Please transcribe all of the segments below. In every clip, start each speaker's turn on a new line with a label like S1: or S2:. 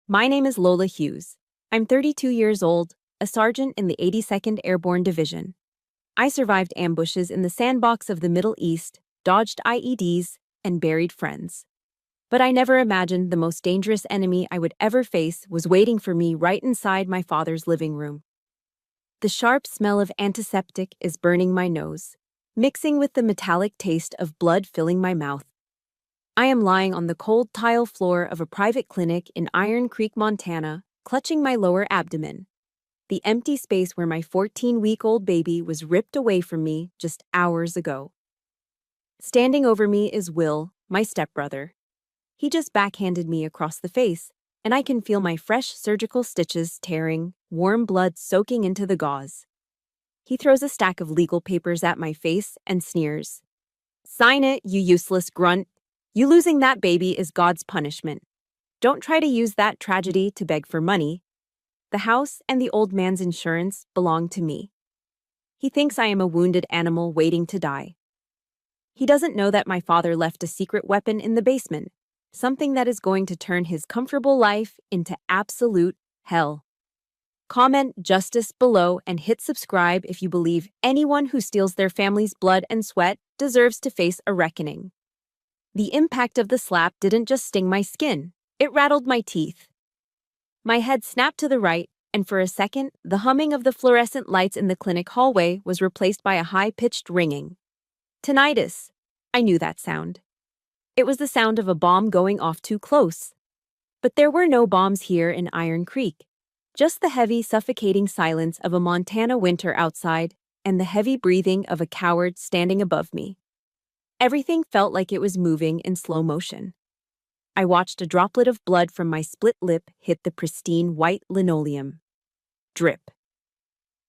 S1: My name is Lola Hughes. I'm 32 years old, a sergeant in the 82nd Airborne Division. I survived ambushes in the sandbox of the Middle East, dodged IEDs, and buried friends. But I never imagined the most dangerous enemy I would ever face was waiting for me right inside my father's living room. The sharp smell of antiseptic is burning my nose, mixing with the metallic taste of blood filling my mouth. I am lying on the cold tile floor of a private clinic in Iron Creek, Montana, clutching my lower abdomen. The empty space where my 14-week-old baby was ripped away from me just hours ago. Standing over me is Will, my stepbrother. He just backhanded me across the face, and I can feel my fresh surgical stitches tearing, warm blood soaking into the gauze. He throws a stack of legal papers at my face and sneers. "Sign it, you useless grunt. You losing that baby is God's punishment. Don't try to use that tragedy to beg for money. The house and the old man's insurance belong to me." He thinks I am a wounded animal waiting to die. He doesn't know that my father left a secret weapon in the basement, something that is going to turn his comfortable life into absolute hell. Comment justice below and hit subscribe if you believe anyone who steals their family's blood and sweat deserves to face a reckoning. The impact of the slap didn't just sting my skin, it rattled my teeth. My head snapped to the right, and for a second, the humming of the fluorescent lights in the clinic hallway was replaced by a high-pitched ringing. Tinnitus. I knew that sound. It was the sound of a bomb going off too close. But there were no bombs here in Iron Creek. Just the heavy, suffocating silence of a Montana winter outside and the heavy breathing of a coward standing above me. Everything felt like it was moving in slow motion. I watched a droplet of blood from my split lip hit the pristine white linoleum. Drip.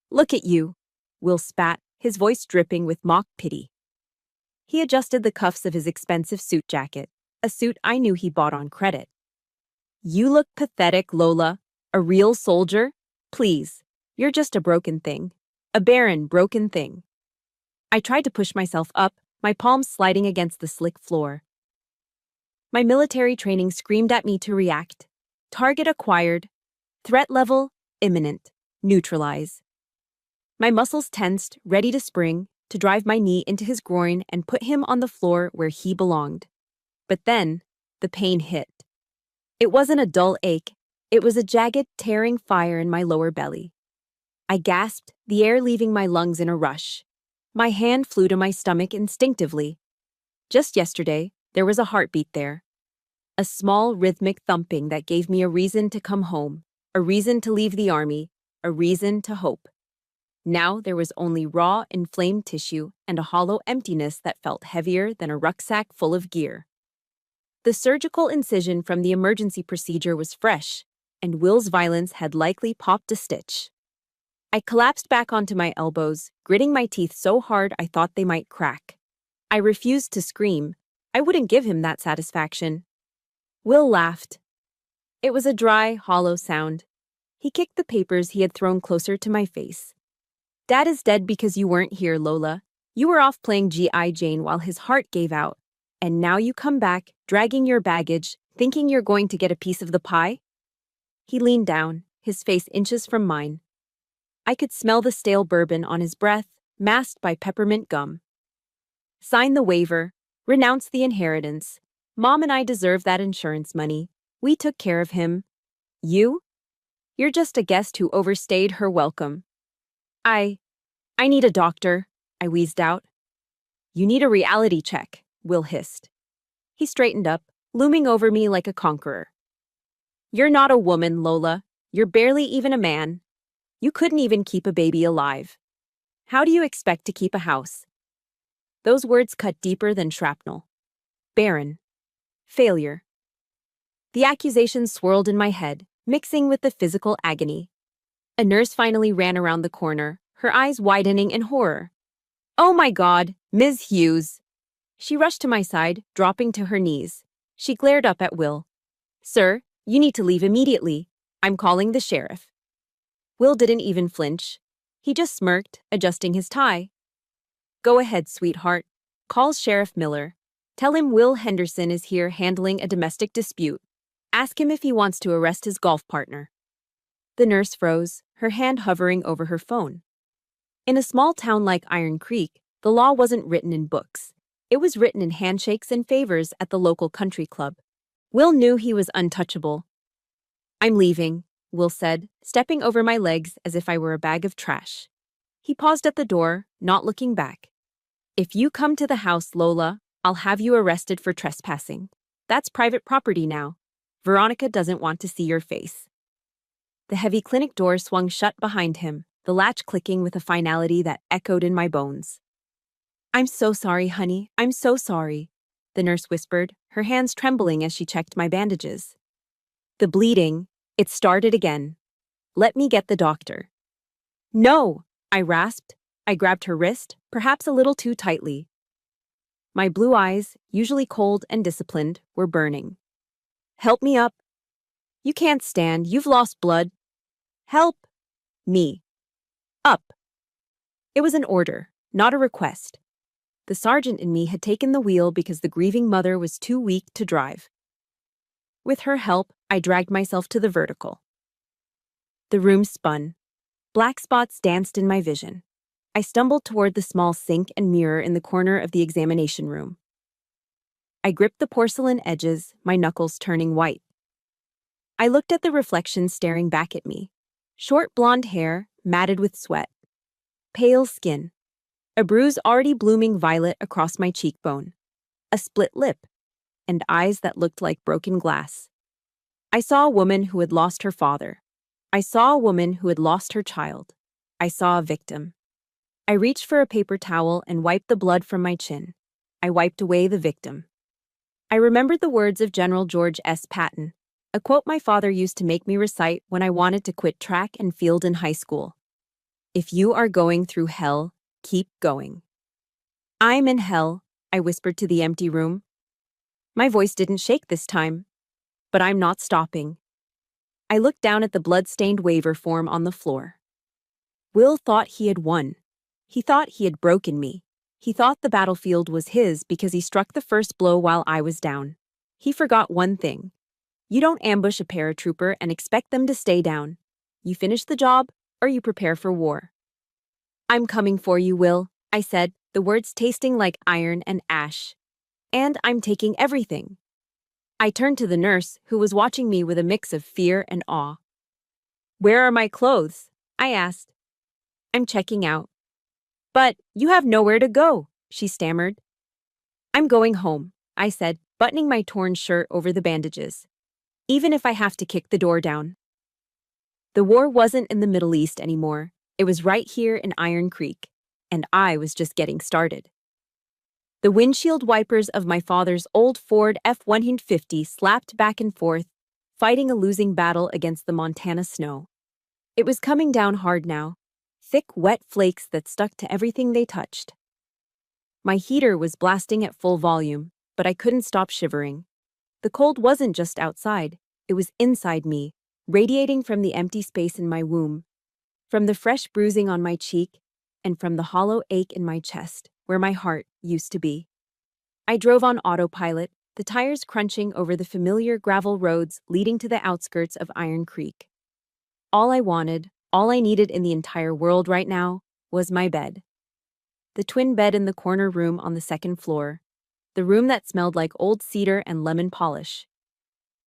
S1: "Look at you," Will spat, his voice dripping with mock pity. He adjusted the cuffs of his expensive suit jacket, a suit I knew he bought on credit. "You look pathetic, Lola. A real soldier? Please, you're just a broken thing. A barren, broken thing." I tried to push myself up, my palms sliding against the slick floor. My military training screamed at me to react. Target acquired. Threat level, imminent. Neutralize. My muscles tensed, ready to spring, to drive my knee into his groin and put him on the floor where he belonged. But then, the pain hit. It wasn't a dull ache. It was a jagged, tearing fire in my lower belly. I gasped, the air leaving my lungs in a rush. My hand flew to my stomach instinctively. Just yesterday, there was a heartbeat there. A small, rhythmic thumping that gave me a reason to come home, a reason to leave the army, a reason to hope. Now there was only raw, inflamed tissue and a hollow emptiness that felt heavier than a rucksack full of gear. The surgical incision from the emergency procedure was fresh, and Will's violence had likely popped a stitch. I collapsed back onto my elbows, gritting my teeth so hard I thought they might crack. I refused to scream. I wouldn't give him that satisfaction. Will laughed. It was a dry, hollow sound. He kicked the papers he had thrown closer to my face. "Dad is dead because you weren't here, Lola. You were off playing G.I. Jane while his heart gave out. And now you come back, dragging your baggage, thinking you're going to get a piece of the pie?" He leaned down, his face inches from mine. I could smell the stale bourbon on his breath, masked by peppermint gum. "Sign the waiver. Renounce the inheritance. Mom and I deserve that insurance money. We took care of him. You? You're just a guest who overstayed her welcome." I need a doctor," I wheezed out. "You need a reality check," Will hissed. He straightened up, looming over me like a conqueror. "You're not a woman, Lola. You're barely even a man. You couldn't even keep a baby alive. How do you expect to keep a house?" Those words cut deeper than shrapnel. Barren. Failure. The accusations swirled in my head, mixing with the physical agony. A nurse finally ran around the corner, her eyes widening in horror. "Oh my God, Ms. Hughes!" She rushed to my side, dropping to her knees. She glared up at Will. "Sir, you need to leave immediately. I'm calling the sheriff." Will didn't even flinch. He just smirked, adjusting his tie. "Go ahead, sweetheart. Call Sheriff Miller. Tell him Will Henderson is here handling a domestic dispute. Ask him if he wants to arrest his golf partner." The nurse froze, her hand hovering over her phone. In a small town like Iron Creek, the law wasn't written in books. It was written in handshakes and favors at the local country club. Will knew he was untouchable. "I'm leaving," Will said, stepping over my legs as if I were a bag of trash. He paused at the door, not looking back. "If you come to the house, Lola, I'll have you arrested for trespassing. That's private property now. Veronica doesn't want to see your face." The heavy clinic door swung shut behind him, the latch clicking with a finality that echoed in my bones. "I'm so sorry, honey. I'm so sorry," the nurse whispered, her hands trembling as she checked my bandages. "The bleeding, it started again. Let me get the doctor." "No," I rasped. I grabbed her wrist, perhaps a little too tightly. My blue eyes, usually cold and disciplined, were burning. "Help me up." "You can't stand. You've lost blood." "Help me up." It was an order, not a request. The sergeant in me had taken the wheel because the grieving mother was too weak to drive. With her help, I dragged myself to the vertical. The room spun. Black spots danced in my vision. I stumbled toward the small sink and mirror in the corner of the examination room. I gripped the porcelain edges, my knuckles turning white. I looked at the reflection staring back at me. Short blonde hair, matted with sweat. Pale skin. A bruise already blooming violet across my cheekbone. A split lip. And eyes that looked like broken glass. I saw a woman who had lost her father. I saw a woman who had lost her child. I saw a victim. I reached for a paper towel and wiped the blood from my chin. I wiped away the victim. I remembered the words of General George S. Patton, a quote my father used to make me recite when I wanted to quit track and field in high school. "If you are going through hell, keep going." "I'm in hell," I whispered to the empty room. My voice didn't shake this time. But I'm not stopping. I looked down at the blood-stained waiver form on the floor. Will thought he had won. He thought he had broken me. He thought the battlefield was his because he struck the first blow while I was down. He forgot one thing. You don't ambush a paratrooper and expect them to stay down. You finish the job, or you prepare for war. "I'm coming for you, Will," I said, the words tasting like iron and ash. "And I'm taking everything." I turned to the nurse, who was watching me with a mix of fear and awe. "Where are my clothes?" I asked. "I'm checking out." "But you have nowhere to go," she stammered. "I'm going home," I said, buttoning my torn shirt over the bandages. "Even if I have to kick the door down." The war wasn't in the Middle East anymore. It was right here in Iron Creek, and I was just getting started. The windshield wipers of my father's old Ford F-150 slapped back and forth, fighting a losing battle against the Montana snow. It was coming down hard now, thick, wet flakes that stuck to everything they touched. My heater was blasting at full volume, but I couldn't stop shivering. The cold wasn't just outside, it was inside me, radiating from the empty space in my womb, from the fresh bruising on my cheek, and from the hollow ache in my chest, where my heart used to be. I drove on autopilot, the tires crunching over the familiar gravel roads leading to the outskirts of Iron Creek. All I wanted, all I needed in the entire world right now, was my bed. The twin bed in the corner room on the second floor, the room that smelled like old cedar and lemon polish.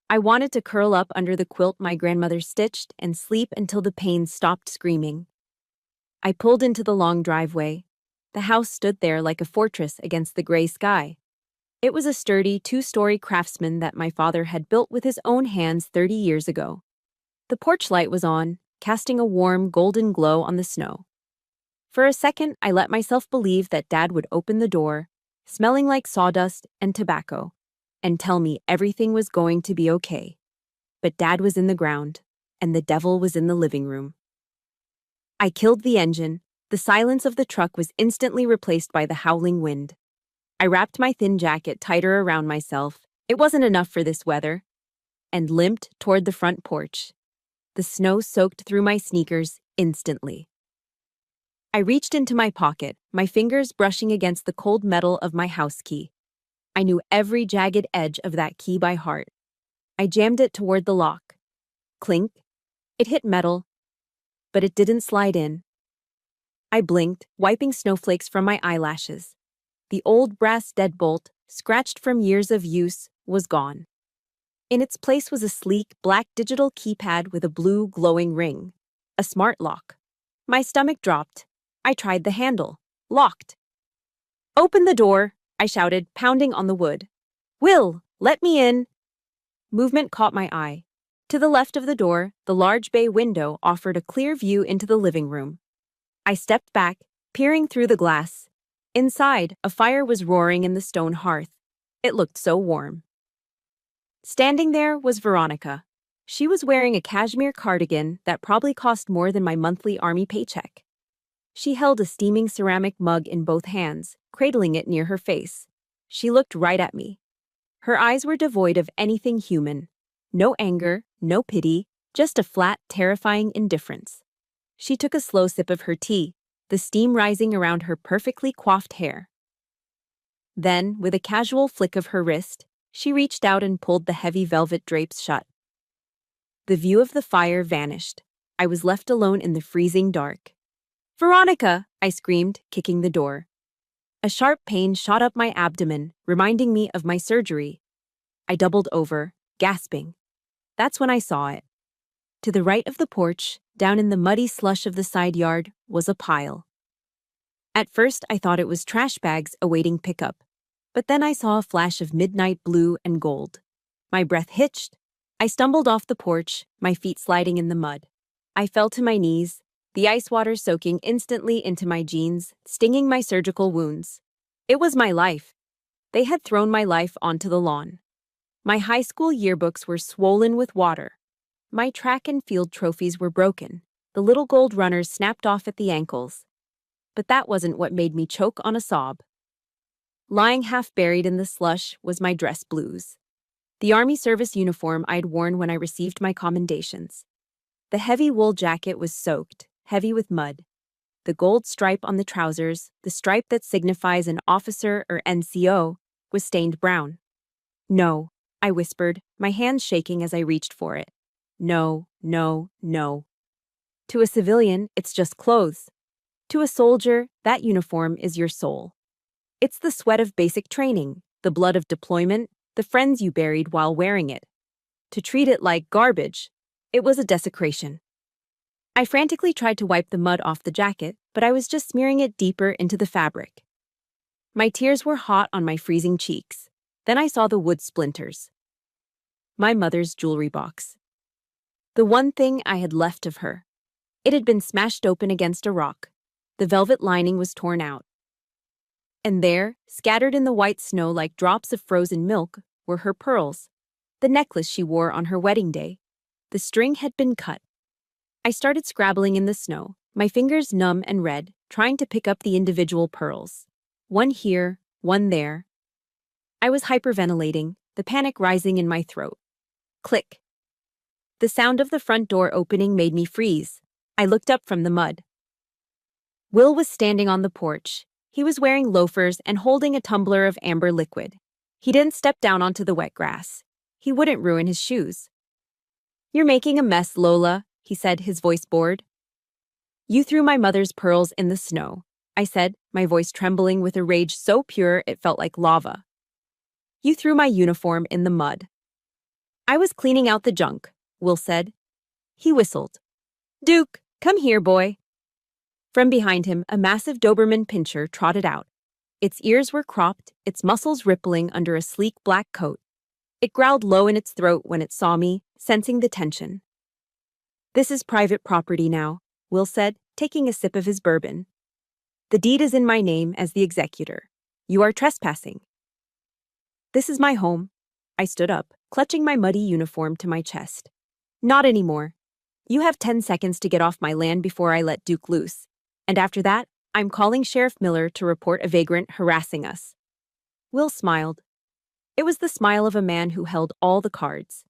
S1: I wanted to curl up under the quilt my grandmother stitched and sleep until the pain stopped screaming. I pulled into the long driveway. The house stood there like a fortress against the gray sky. It was a sturdy, two-story craftsman that my father had built with his own hands 30 years ago. The porch light was on, casting a warm, golden glow on the snow. For a second, I let myself believe that Dad would open the door, smelling like sawdust and tobacco, and tell me everything was going to be okay. But Dad was in the ground, and the devil was in the living room. I killed the engine. The silence of the truck was instantly replaced by the howling wind. I wrapped my thin jacket tighter around myself. It wasn't enough for this weather. And limped toward the front porch. The snow soaked through my sneakers instantly. I reached into my pocket, my fingers brushing against the cold metal of my house key. I knew every jagged edge of that key by heart. I jammed it toward the lock. Clink. It hit metal, but it didn't slide in. I blinked, wiping snowflakes from my eyelashes. The old brass deadbolt, scratched from years of use, was gone. In its place was a sleek, black digital keypad with a blue, glowing ring. A smart lock. My stomach dropped. I tried the handle. Locked. "Open the door," I shouted, pounding on the wood. "Will, let me in." Movement caught my eye. To the left of the door, the large bay window offered a clear view into the living room. I stepped back, peering through the glass. Inside, a fire was roaring in the stone hearth. It looked so warm. Standing there was Veronica. She was wearing a cashmere cardigan that probably cost more than my monthly army paycheck. She held a steaming ceramic mug in both hands, cradling it near her face. She looked right at me. Her eyes were devoid of anything human. No anger, no pity, just a flat, terrifying indifference. She took a slow sip of her tea, the steam rising around her perfectly coiffed hair. Then, with a casual flick of her wrist, she reached out and pulled the heavy velvet drapes shut. The view of the fire vanished. I was left alone in the freezing dark. "Veronica!" I screamed, kicking the door. A sharp pain shot up my abdomen, reminding me of my surgery. I doubled over, gasping. That's when I saw it. To the right of the porch, down in the muddy slush of the side yard, was a pile. At first, I thought it was trash bags awaiting pickup, but then I saw a flash of midnight blue and gold. My breath hitched. I stumbled off the porch, my feet sliding in the mud. I fell to my knees, the ice water soaking instantly into my jeans, stinging my surgical wounds. It was my life. They had thrown my life onto the lawn. My high school yearbooks were swollen with water. My track and field trophies were broken. The little gold runners snapped off at the ankles. But that wasn't what made me choke on a sob. Lying half buried in the slush was my dress blues. The Army service uniform I'd worn when I received my commendations. The heavy wool jacket was soaked, heavy with mud. The gold stripe on the trousers, the stripe that signifies an officer or NCO, was stained brown. "No," I whispered, my hands shaking as I reached for it. "No, no, no." To a civilian, it's just clothes. To a soldier, that uniform is your soul. It's the sweat of basic training, the blood of deployment, the friends you buried while wearing it. To treat it like garbage, it was a desecration. I frantically tried to wipe the mud off the jacket, but I was just smearing it deeper into the fabric. My tears were hot on my freezing cheeks. Then I saw the wood splinters. My mother's jewelry box. The one thing I had left of her. It had been smashed open against a rock. The velvet lining was torn out. And there, scattered in the white snow like drops of frozen milk, were her pearls, the necklace she wore on her wedding day. The string had been cut. I started scrabbling in the snow, my fingers numb and red, trying to pick up the individual pearls. One here, one there. I was hyperventilating, the panic rising in my throat. Click. The sound of the front door opening made me freeze. I looked up from the mud. Will was standing on the porch. He was wearing loafers and holding a tumbler of amber liquid. He didn't step down onto the wet grass. He wouldn't ruin his shoes. "You're making a mess, Lola," he said, his voice bored. "You threw my mother's pearls in the snow," I said, my voice trembling with a rage so pure it felt like lava. "You threw my uniform in the mud." "I was cleaning out the junk," Will said. He whistled. "Duke, come here, boy." From behind him, a massive Doberman pinscher trotted out. Its ears were cropped, its muscles rippling under a sleek black coat. It growled low in its throat when it saw me, sensing the tension. "This is private property now," Will said, taking a sip of his bourbon. "The deed is in my name as the executor. You are trespassing." "This is my home." I stood up, clutching my muddy uniform to my chest. "Not anymore. You have 10 seconds to get off my land before I let Duke loose. And after that, I'm calling Sheriff Miller to report a vagrant harassing us." Will smiled. It was the smile of a man who held all the cards.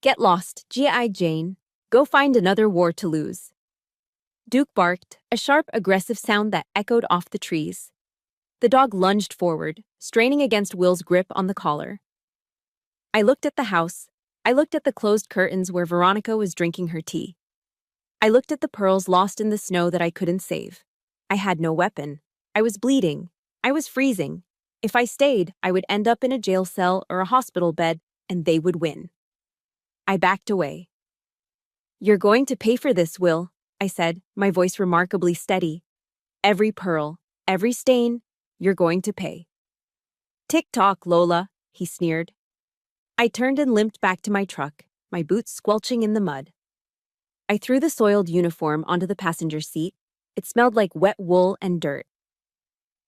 S1: "Get lost, G.I. Jane. Go find another war to lose." Duke barked, a sharp, aggressive sound that echoed off the trees. The dog lunged forward, straining against Will's grip on the collar. I looked at the house. I looked at the closed curtains where Veronica was drinking her tea. I looked at the pearls lost in the snow that I couldn't save. I had no weapon. I was bleeding. I was freezing. If I stayed, I would end up in a jail cell or a hospital bed, and they would win. I backed away. "You're going to pay for this, Will," I said, my voice remarkably steady. "Every pearl, every stain, you're going to pay." "Tick-tock, Lola," he sneered. I turned and limped back to my truck, my boots squelching in the mud. I threw the soiled uniform onto the passenger seat. It smelled like wet wool and dirt.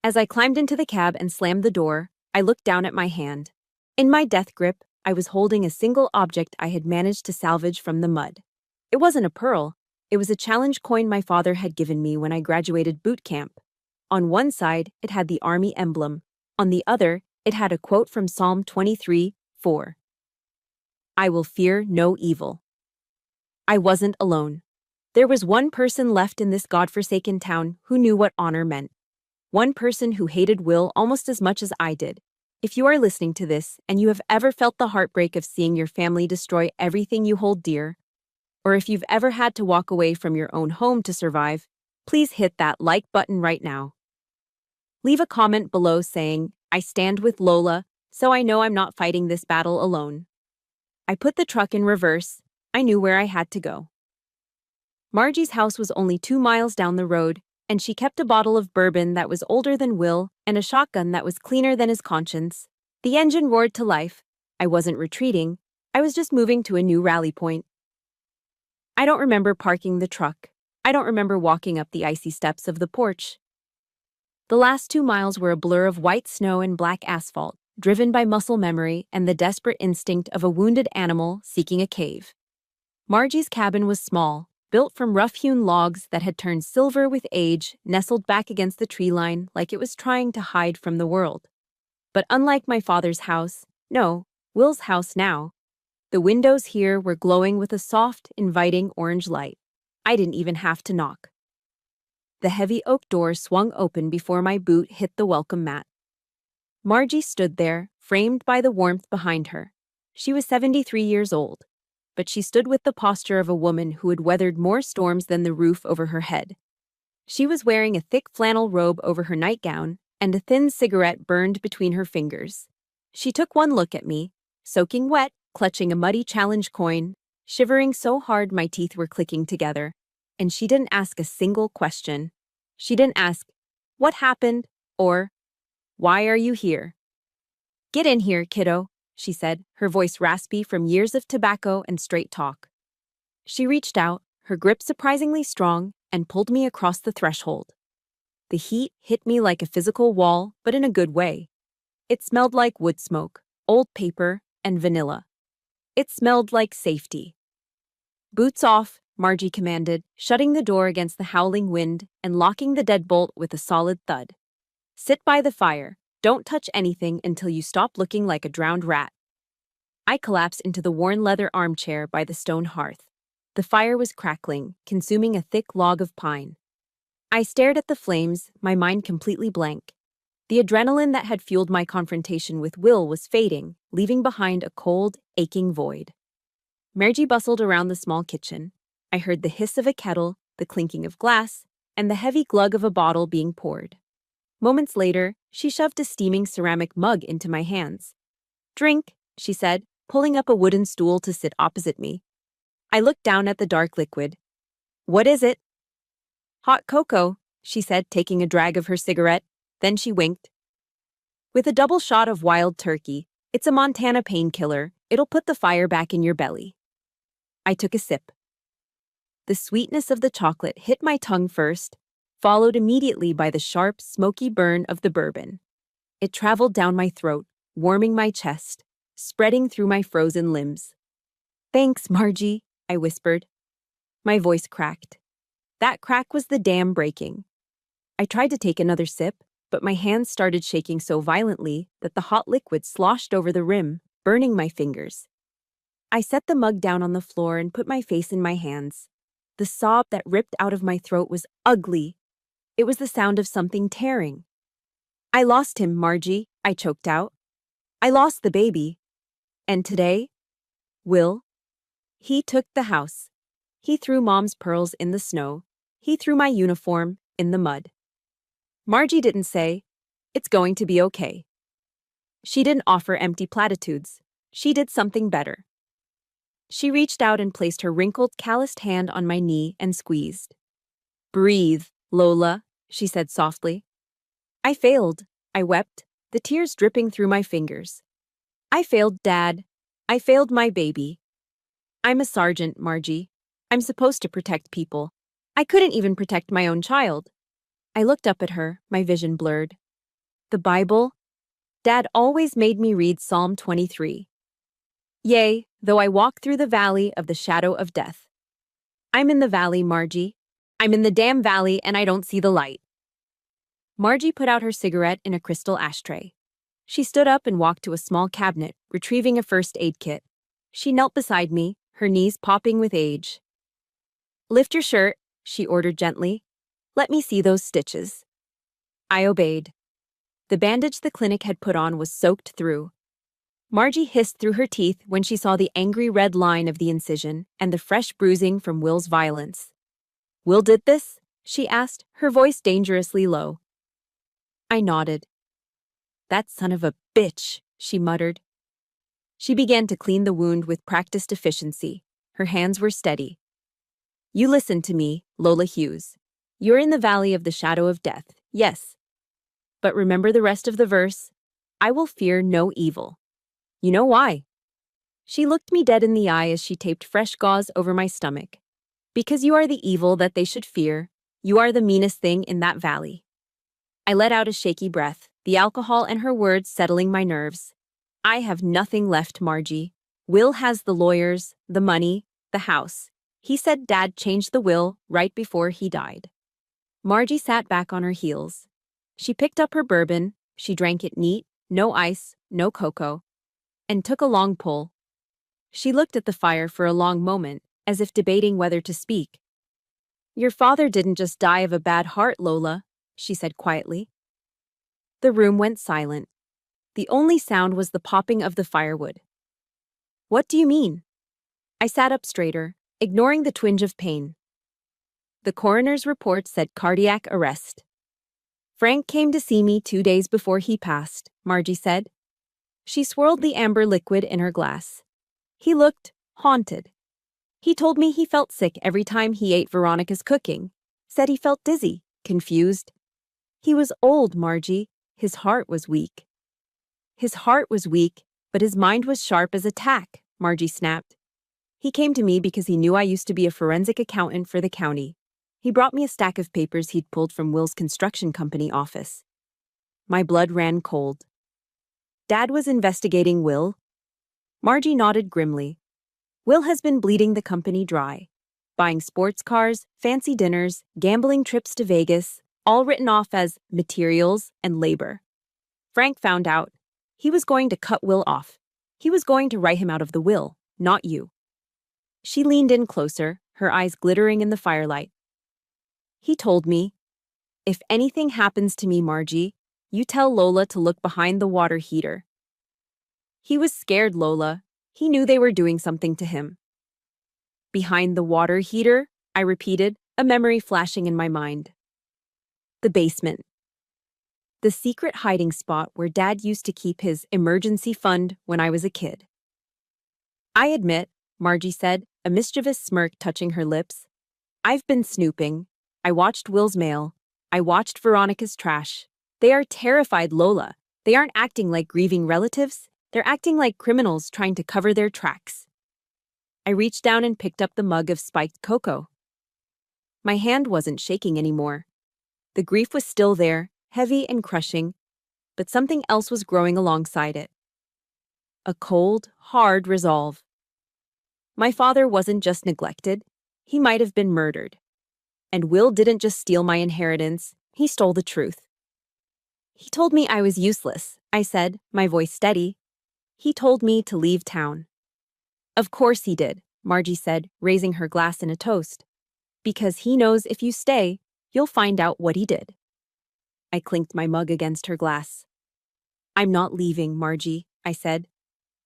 S1: As I climbed into the cab and slammed the door, I looked down at my hand. In my death grip, I was holding a single object I had managed to salvage from the mud. It wasn't a pearl. It was a challenge coin my father had given me when I graduated boot camp. On one side, it had the Army emblem. On the other, it had a quote from Psalm 23:4. "I will fear no evil." I wasn't alone. There was one person left in this godforsaken town who knew what honor meant. One person who hated Will almost as much as I did. If you are listening to this and you have ever felt the heartbreak of seeing your family destroy everything you hold dear, or if you've ever had to walk away from your own home to survive, please hit that like button right now. Leave a comment below saying, "I stand with Lola, so I know I'm not fighting this battle alone." I put the truck in reverse. I knew where I had to go. Margie's house was only 2 miles down the road, and she kept a bottle of bourbon that was older than Will and a shotgun that was cleaner than his conscience. The engine roared to life. I wasn't retreating. I was just moving to a new rally point. I don't remember parking the truck. I don't remember walking up the icy steps of the porch. The last 2 miles were a blur of white snow and black asphalt, driven by muscle memory and the desperate instinct of a wounded animal seeking a cave. Margie's cabin was small, built from rough-hewn logs that had turned silver with age, nestled back against the tree line like it was trying to hide from the world. But unlike my father's house, no, Will's house now, the windows here were glowing with a soft, inviting orange light. I didn't even have to knock. The heavy oak door swung open before my boot hit the welcome mat. Margie stood there, framed by the warmth behind her. She was 73 years old, but she stood with the posture of a woman who had weathered more storms than the roof over her head. She was wearing a thick flannel robe over her nightgown, and a thin cigarette burned between her fingers. She took one look at me, soaking wet, clutching a muddy challenge coin, shivering so hard my teeth were clicking together, and she didn't ask a single question. She didn't ask, "What happened?" or, "Why are you here?" "Get in here, kiddo," she said, her voice raspy from years of tobacco and straight talk. She reached out, her grip surprisingly strong, and pulled me across the threshold. The heat hit me like a physical wall, but in a good way. It smelled like wood smoke, old paper, and vanilla. It smelled like safety. "Boots off," Margie commanded, shutting the door against the howling wind and locking the deadbolt with a solid thud. "Sit by the fire. Don't touch anything until you stop looking like a drowned rat." I collapsed into the worn leather armchair by the stone hearth. The fire was crackling, consuming a thick log of pine. I stared at the flames, my mind completely blank. The adrenaline that had fueled my confrontation with Will was fading, leaving behind a cold, aching void. Margie bustled around the small kitchen. I heard the hiss of a kettle, the clinking of glass, and the heavy glug of a bottle being poured. Moments later, she shoved a steaming ceramic mug into my hands. "Drink," she said, pulling up a wooden stool to sit opposite me. I looked down at the dark liquid. "What is it?" "Hot cocoa," she said, taking a drag of her cigarette. Then she winked. "With a double shot of wild turkey. It's a Montana painkiller. It'll put the fire back in your belly." I took a sip. The sweetness of the chocolate hit my tongue first, followed immediately by the sharp, smoky burn of the bourbon. It traveled down my throat, warming my chest, spreading through my frozen limbs. "Thanks, Margie," I whispered. My voice cracked. That crack was the dam breaking. I tried to take another sip, but my hands started shaking so violently that the hot liquid sloshed over the rim, burning my fingers. I set the mug down on the floor and put my face in my hands. The sob that ripped out of my throat was ugly. It was the sound of something tearing. "I lost him, Margie," I choked out. "I lost the baby. And today, Will? He took the house. He threw Mom's pearls in the snow. He threw my uniform in the mud. Margie didn't say, "It's going to be okay." She didn't offer empty platitudes. She did something better. She reached out and placed her wrinkled, calloused hand on my knee and squeezed. "Breathe, Lola," she said softly. I failed. I wept, the tears dripping through my fingers. I failed Dad. I failed my baby. I'm a sergeant, Margie. I'm supposed to protect people. I couldn't even protect my own child. I looked up at her, my vision blurred. The Bible? Dad always made me read Psalm 23. Yea, though I walk through the valley of the shadow of death. I'm in the valley, Margie. I'm in the damn valley and I don't see the light. Margie put out her cigarette in a crystal ashtray. She stood up and walked to a small cabinet, retrieving a first aid kit. She knelt beside me, her knees popping with age. "Lift your shirt," she ordered gently. "Let me see those stitches." I obeyed. The bandage the clinic had put on was soaked through. Margie hissed through her teeth when she saw the angry red line of the incision and the fresh bruising from Will's violence. "Will did this?" she asked, her voice dangerously low. I nodded. "That son of a bitch," she muttered. She began to clean the wound with practiced efficiency. Her hands were steady. "You listen to me, Lola Hughes. You're in the valley of the shadow of death, yes. But remember the rest of the verse. I will fear no evil. You know why?" She looked me dead in the eye as she taped fresh gauze over my stomach. "Because you are the evil that they should fear. You are the meanest thing in that valley." I let out a shaky breath, the alcohol and her words settling my nerves. "I have nothing left, Margie. Will has the lawyers, the money, the house. He said Dad changed the will right before he died." Margie sat back on her heels. She picked up her bourbon, she drank it neat, no ice, no cocoa, and took a long pull. She looked at the fire for a long moment, as if debating whether to speak. "Your father didn't just die of a bad heart, Lola," she said quietly. The room went silent. The only sound was the popping of the firewood. "What do you mean?" I sat up straighter, ignoring the twinge of pain. "The coroner's report said cardiac arrest. Frank came to see me 2 days before he passed," Margie said. She swirled the amber liquid in her glass. "He looked haunted. He told me he felt sick every time he ate Veronica's cooking. Said he felt dizzy, confused. He was old, Margie. His heart was weak." "His heart was weak, but his mind was sharp as a tack," Margie snapped. "He came to me because he knew I used to be a forensic accountant for the county. He brought me a stack of papers he'd pulled from Will's construction company office." My blood ran cold. "Dad was investigating Will?" Margie nodded grimly. "Will has been bleeding the company dry. Buying sports cars, fancy dinners, gambling trips to Vegas, all written off as materials and labor. Frank found out. He was going to cut Will off. He was going to write him out of the will, not you." She leaned in closer, her eyes glittering in the firelight. "He told me, if anything happens to me, Margie, you tell Lola to look behind the water heater." He was scared, Lola. He knew they were doing something to him. "Behind the water heater?" I repeated, a memory flashing in my mind. The basement. The secret hiding spot where Dad used to keep his emergency fund when I was a kid. "I admit," Margie said, a mischievous smirk touching her lips, "I've been snooping. I watched Will's mail. I watched Veronica's trash. They are terrified, Lola. They aren't acting like grieving relatives. They're acting like criminals trying to cover their tracks." I reached down and picked up the mug of spiked cocoa. My hand wasn't shaking anymore. The grief was still there, heavy and crushing, but something else was growing alongside it. A cold, hard resolve. My father wasn't just neglected. He might have been murdered. And Will didn't just steal my inheritance, he stole the truth. "He told me I was useless," I said, my voice steady. "He told me to leave town." "Of course he did," Margie said, raising her glass in a toast. "Because he knows if you stay, you'll find out what he did." I clinked my mug against her glass. "I'm not leaving, Margie," I said.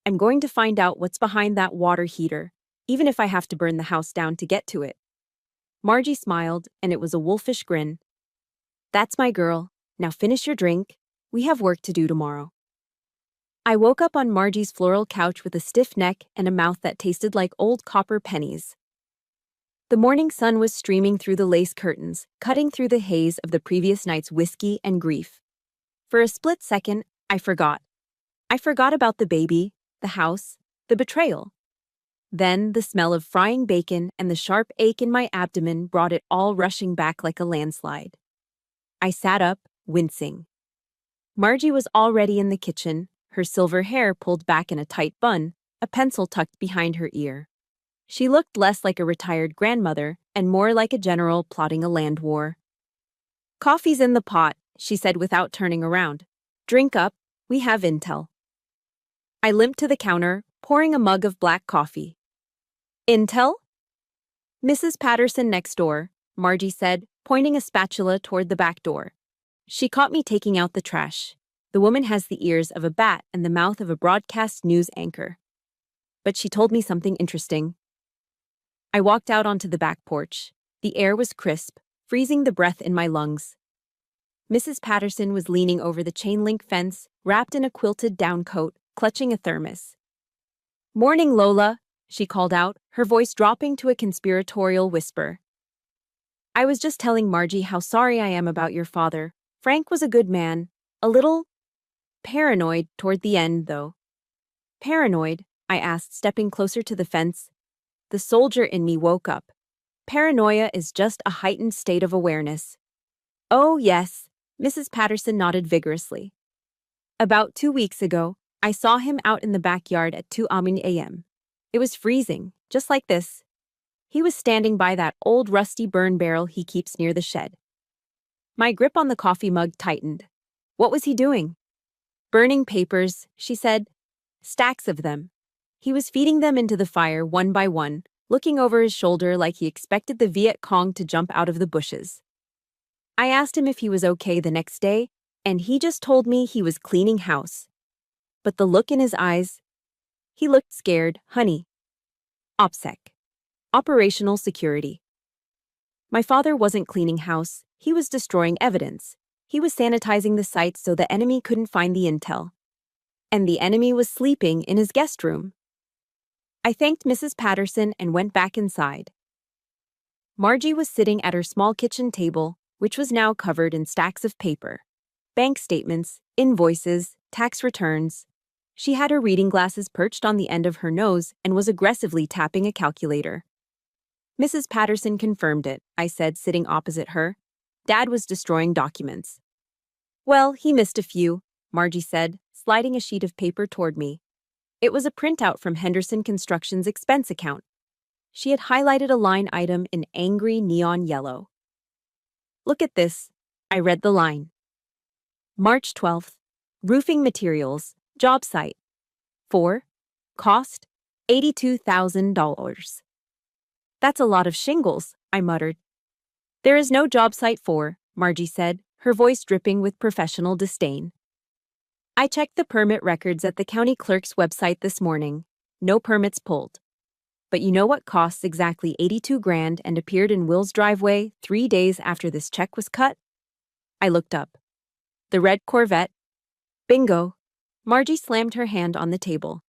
S1: I'm going to find out what's behind that water heater, even if I have to burn the house down to get to it. Margie smiled, and it was a wolfish grin. That's my girl. Now finish your drink. We have work to do tomorrow. I woke up on Margie's floral couch with a stiff neck and a mouth that tasted like old copper pennies. The morning sun was streaming through the lace curtains, cutting through the haze of the previous night's whiskey and grief. For a split second, I forgot. I forgot about the baby, the house, the betrayal. Then the smell of frying bacon and the sharp ache in my abdomen brought it all rushing back like a landslide. I sat up, wincing. Margie was already in the kitchen, her silver hair pulled back in a tight bun, a pencil tucked behind her ear. She looked less like a retired grandmother and more like a general plotting a land war. "Coffee's in the pot," she said without turning around. "Drink up, we have intel." I limped to the counter, pouring a mug of black coffee. "Intel?" "Mrs. Patterson next door," Margie said, pointing a spatula toward the back door. She caught me taking out the trash. The woman has the ears of a bat and the mouth of a broadcast news anchor. But she told me something interesting. I walked out onto the back porch. The air was crisp, freezing the breath in my lungs. Mrs. Patterson was leaning over the chain-link fence, wrapped in a quilted down coat, clutching a thermos. "Morning, Lola," she called out, her voice dropping to a conspiratorial whisper. "I was just telling Margie how sorry I am about your father. Frank was a good man, a little paranoid toward the end, though." "Paranoid?" I asked, stepping closer to the fence. The soldier in me woke up. Paranoia is just a heightened state of awareness. "Oh, yes," Mrs. Patterson nodded vigorously. "About 2 weeks ago, I saw him out in the backyard at 2 a.m. It was freezing, just like this. He was standing by that old rusty burn barrel he keeps near the shed." My grip on the coffee mug tightened. What was he doing? "Burning papers," she said. "Stacks of them. He was feeding them into the fire one by one, looking over his shoulder like he expected the Viet Cong to jump out of the bushes. I asked him if he was okay the next day, and he just told me he was cleaning house. But the look in his eyes, he looked scared, honey. OPSEC. Operational security. My father wasn't cleaning house, he was destroying evidence. He was sanitizing the site so the enemy couldn't find the intel. And the enemy was sleeping in his guest room. I thanked Mrs. Patterson and went back inside. Margie was sitting at her small kitchen table, which was now covered in stacks of paper. Bank statements, invoices, tax returns. She had her reading glasses perched on the end of her nose and was aggressively tapping a calculator. "Mrs. Patterson confirmed it," I said, sitting opposite her. "Dad was destroying documents." "Well, he missed a few," Margie said, sliding a sheet of paper toward me. It was a printout from Henderson Construction's expense account. She had highlighted a line item in angry neon yellow. "Look at this." I read the line. March 12th. Roofing materials, job site. 4. Cost, $82,000. "That's a lot of shingles," I muttered. "There is no job site for," Margie said, her voice dripping with professional disdain. I checked the permit records at the county clerk's website this morning. No permits pulled. But you know what costs exactly $82,000 and appeared in Will's driveway 3 days after this check was cut? I looked up. The red Corvette. Bingo. Margie slammed her hand on the table.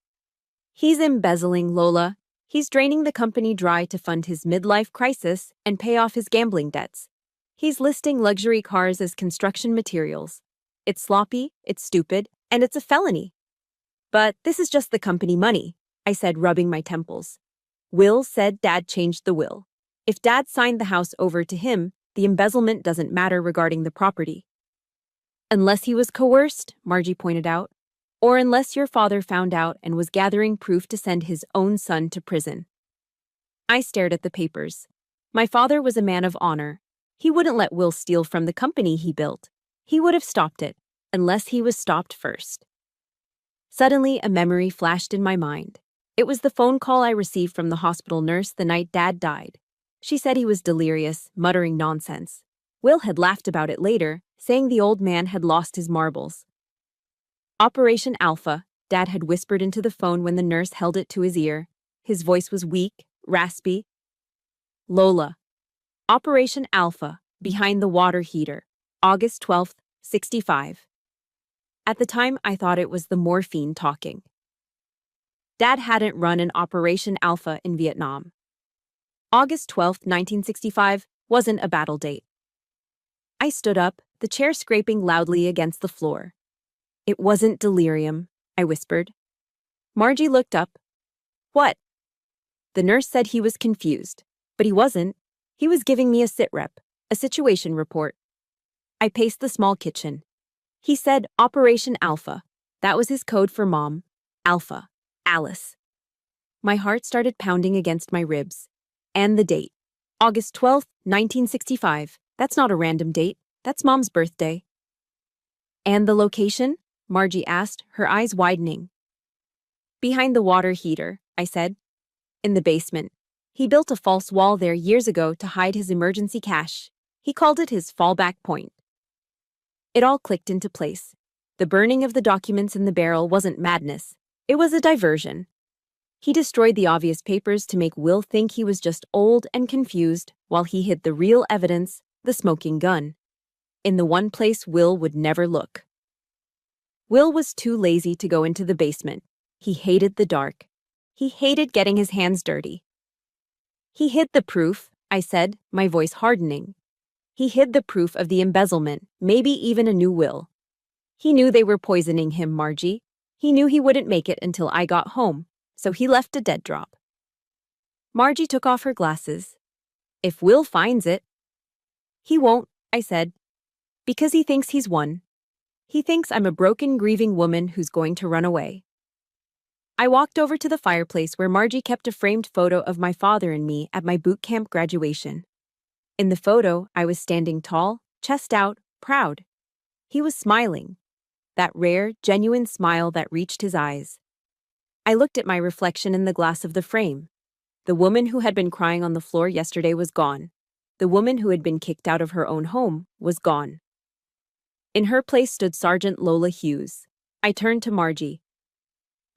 S1: "He's embezzling, Lola. He's draining the company dry to fund his midlife crisis and pay off his gambling debts. He's listing luxury cars as construction materials. It's sloppy, it's stupid, and it's a felony." "But this is just the company money," I said, rubbing my temples. "Will said Dad changed the will. If Dad signed the house over to him, the embezzlement doesn't matter regarding the property." "Unless he was coerced," Margie pointed out, "or unless your father found out and was gathering proof to send his own son to prison." I stared at the papers. My father was a man of honor. He wouldn't let Will steal from the company he built. He would have stopped it, unless he was stopped first. Suddenly, a memory flashed in my mind. It was the phone call I received from the hospital nurse the night Dad died. She said he was delirious, muttering nonsense. Will had laughed about it later, saying the old man had lost his marbles. "Operation Alpha, Dad had whispered into the phone when the nurse held it to his ear. His voice was weak, raspy. Lola. Operation Alpha, behind the water heater. August 12th, 65. At the time, I thought it was the morphine talking. Dad hadn't run an Operation Alpha in Vietnam. August 12th, 1965 wasn't a battle date. I stood up, the chair scraping loudly against the floor. It wasn't delirium, I whispered. Margie looked up. What? The nurse said he was confused, but he wasn't. He was giving me a sitrep, a situation report. I paced the small kitchen. He said Operation Alpha. That was his code for Mom. Alpha. Alice. My heart started pounding against my ribs. And the date. August 12th, 1965. That's not a random date. That's Mom's birthday. And the location? Margie asked, her eyes widening. Behind the water heater, I said. In the basement. He built a false wall there years ago to hide his emergency cash. He called it his fallback point. It all clicked into place. The burning of the documents in the barrel wasn't madness. It was a diversion. He destroyed the obvious papers to make Will think he was just old and confused, while he hid the real evidence, the smoking gun, in the one place Will would never look. Will was too lazy to go into the basement. He hated the dark. He hated getting his hands dirty. He hid the proof, I said, my voice hardening. He hid the proof of the embezzlement, maybe even a new will. He knew they were poisoning him, Margie. He knew he wouldn't make it until I got home, so he left a dead drop. Margie took off her glasses. If Will finds it. He won't, I said, because he thinks he's won. He thinks I'm a broken, grieving woman who's going to run away. I walked over to the fireplace where Margie kept a framed photo of my father and me at my boot camp graduation. In the photo, I was standing tall, chest out, proud. He was smiling. That rare, genuine smile that reached his eyes. I looked at my reflection in the glass of the frame. The woman who had been crying on the floor yesterday was gone. The woman who had been kicked out of her own home was gone. In her place stood Sergeant Lola Hughes. I turned to Margie.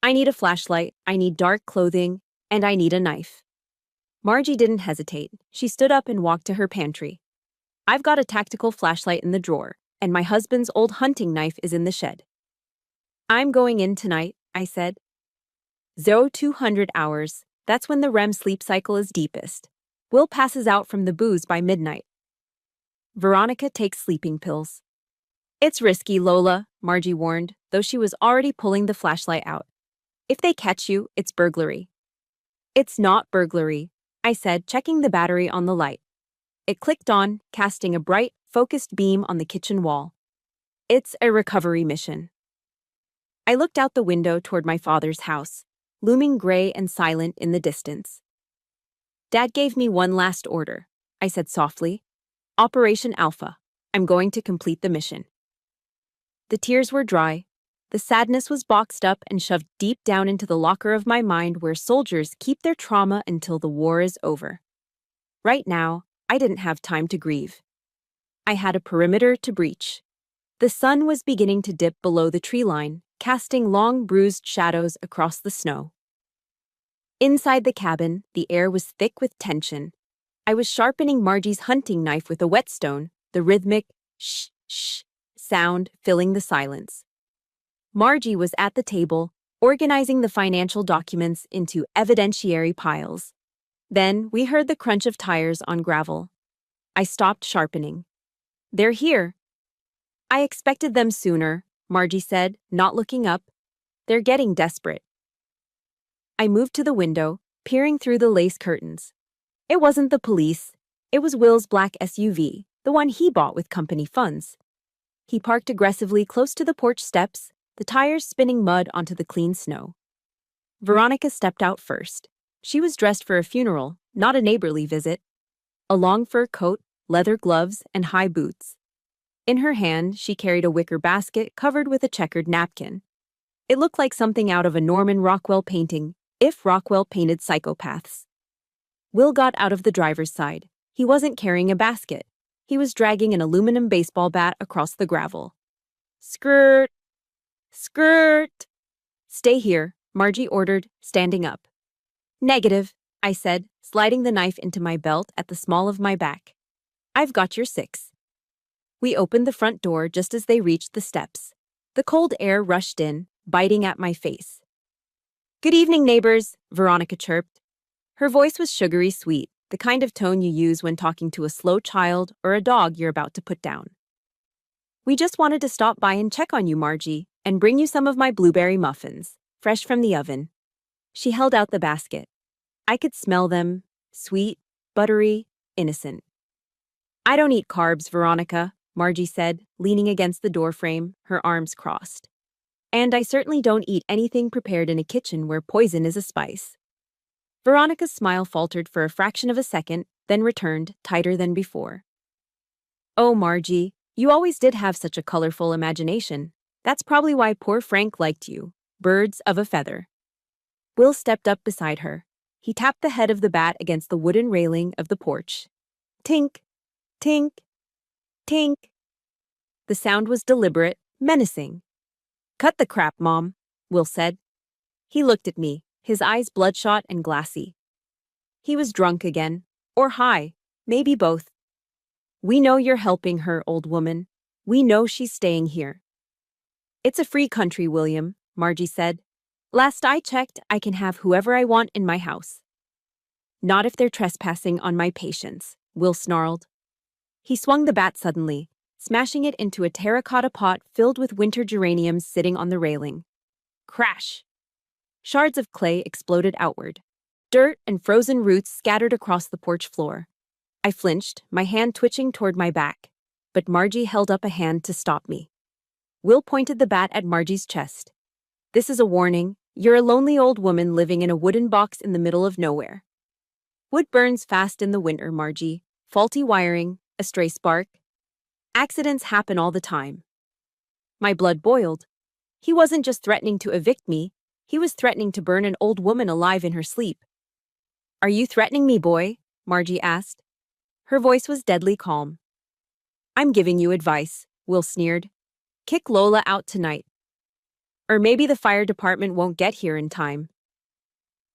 S1: I need a flashlight, I need dark clothing, and I need a knife. Margie didn't hesitate. She stood up and walked to her pantry. I've got a tactical flashlight in the drawer, and my husband's old hunting knife is in the shed. I'm going in tonight, I said. 0200 hours, that's when the REM sleep cycle is deepest. Will passes out from the booze by midnight. Veronica takes sleeping pills. It's risky, Lola, Margie warned, though she was already pulling the flashlight out. If they catch you, it's burglary. It's not burglary, I said, checking the battery on the light. It clicked on, casting a bright, focused beam on the kitchen wall. It's a recovery mission. I looked out the window toward my father's house, looming gray and silent in the distance. Dad gave me one last order, I said softly. Operation Alpha. I'm going to complete the mission. The tears were dry. The sadness was boxed up and shoved deep down into the locker of my mind where soldiers keep their trauma until the war is over. Right now, I didn't have time to grieve. I had a perimeter to breach. The sun was beginning to dip below the tree line, casting long bruised shadows across the snow. Inside the cabin, the air was thick with tension. I was sharpening Margie's hunting knife with a whetstone, the rhythmic shh, shh sound filling the silence. Margie was at the table, organizing the financial documents into evidentiary piles. Then we heard the crunch of tires on gravel. I stopped sharpening. They're here. I expected them sooner, Margie said, not looking up. They're getting desperate. I moved to the window, peering through the lace curtains. It wasn't the police. It was Will's black SUV, the one he bought with company funds. He parked aggressively close to the porch steps, the tires spinning mud onto the clean snow. Veronica stepped out first. She was dressed for a funeral, not a neighborly visit. A long fur coat, leather gloves, and high boots. In her hand, she carried a wicker basket covered with a checkered napkin. It looked like something out of a Norman Rockwell painting, if Rockwell painted psychopaths. Will got out of the driver's side. He wasn't carrying a basket. He was dragging an aluminum baseball bat across the gravel. Skirt! Skirt! Stay here, Margie ordered, standing up. Negative, I said, sliding the knife into my belt at the small of my back. I've got your 6. We opened the front door just as they reached the steps. The cold air rushed in, biting at my face. Good evening, neighbors, Veronica chirped. Her voice was sugary sweet, the kind of tone you use when talking to a slow child or a dog you're about to put down. We just wanted to stop by and check on you, Margie, and bring you some of my blueberry muffins, fresh from the oven. She held out the basket. I could smell them, sweet, buttery, innocent. I don't eat carbs, Veronica, Margie said, leaning against the doorframe, her arms crossed. And I certainly don't eat anything prepared in a kitchen where poison is a spice. Veronica's smile faltered for a fraction of a second, then returned, tighter than before. Oh, Margie, you always did have such a colorful imagination. That's probably why poor Frank liked you. Birds of a feather. Will stepped up beside her. He tapped the head of the bat against the wooden railing of the porch. Tink, tink, tink. The sound was deliberate, menacing. Cut the crap, Mom, Will said. He looked at me, his eyes bloodshot and glassy. He was drunk again, or high, maybe both. We know you're helping her, old woman. We know she's staying here. It's a free country, William, Margie said. Last I checked, I can have whoever I want in my house. Not if they're trespassing on my patience, Will snarled. He swung the bat suddenly, smashing it into a terracotta pot filled with winter geraniums sitting on the railing. Crash! Shards of clay exploded outward. Dirt and frozen roots scattered across the porch floor. I flinched, my hand twitching toward my back, but Margie held up a hand to stop me. Will pointed the bat at Margie's chest. This is a warning. You're a lonely old woman living in a wooden box in the middle of nowhere. Wood burns fast in the winter, Margie. Faulty wiring, a stray spark. Accidents happen all the time. My blood boiled. He wasn't just threatening to evict me, he was threatening to burn an old woman alive in her sleep. Are you threatening me, boy? Margie asked. Her voice was deadly calm. I'm giving you advice, Will sneered. Kick Lola out tonight. Or maybe the fire department won't get here in time.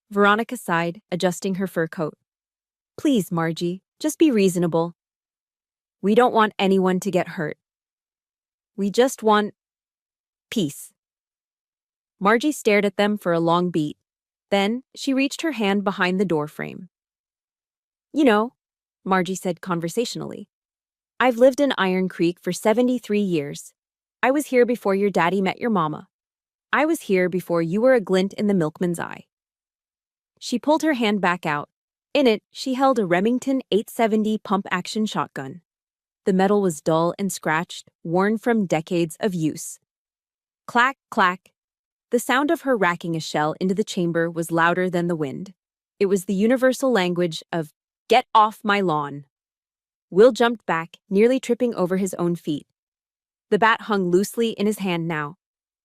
S1: Veronica sighed, adjusting her fur coat. Please, Margie, just be reasonable. We don't want anyone to get hurt. We just want peace. Margie stared at them for a long beat. Then, she reached her hand behind the doorframe. You know, Margie said conversationally, I've lived in Iron Creek for 73 years. I was here before your daddy met your mama. I was here before you were a glint in the milkman's eye. She pulled her hand back out. In it, she held a Remington 870 pump-action shotgun. The metal was dull and scratched, worn from decades of use. Clack, clack. The sound of her racking a shell into the chamber was louder than the wind. It was the universal language of, "Get off my lawn." Will jumped back, nearly tripping over his own feet. The bat hung loosely in his hand now.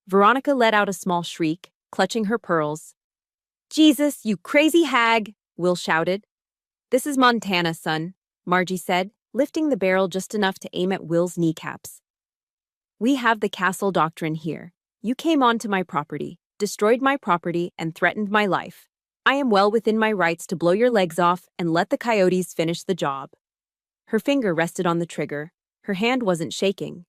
S1: Veronica let out a small shriek, clutching her pearls. Jesus, you crazy hag, Will shouted. This is Montana, son, Margie said, lifting the barrel just enough to aim at Will's kneecaps. We have the castle doctrine here. You came onto my property, destroyed my property, and threatened my life. I am well within my rights to blow your legs off and let the coyotes finish the job. Her finger rested on the trigger. Her hand wasn't shaking.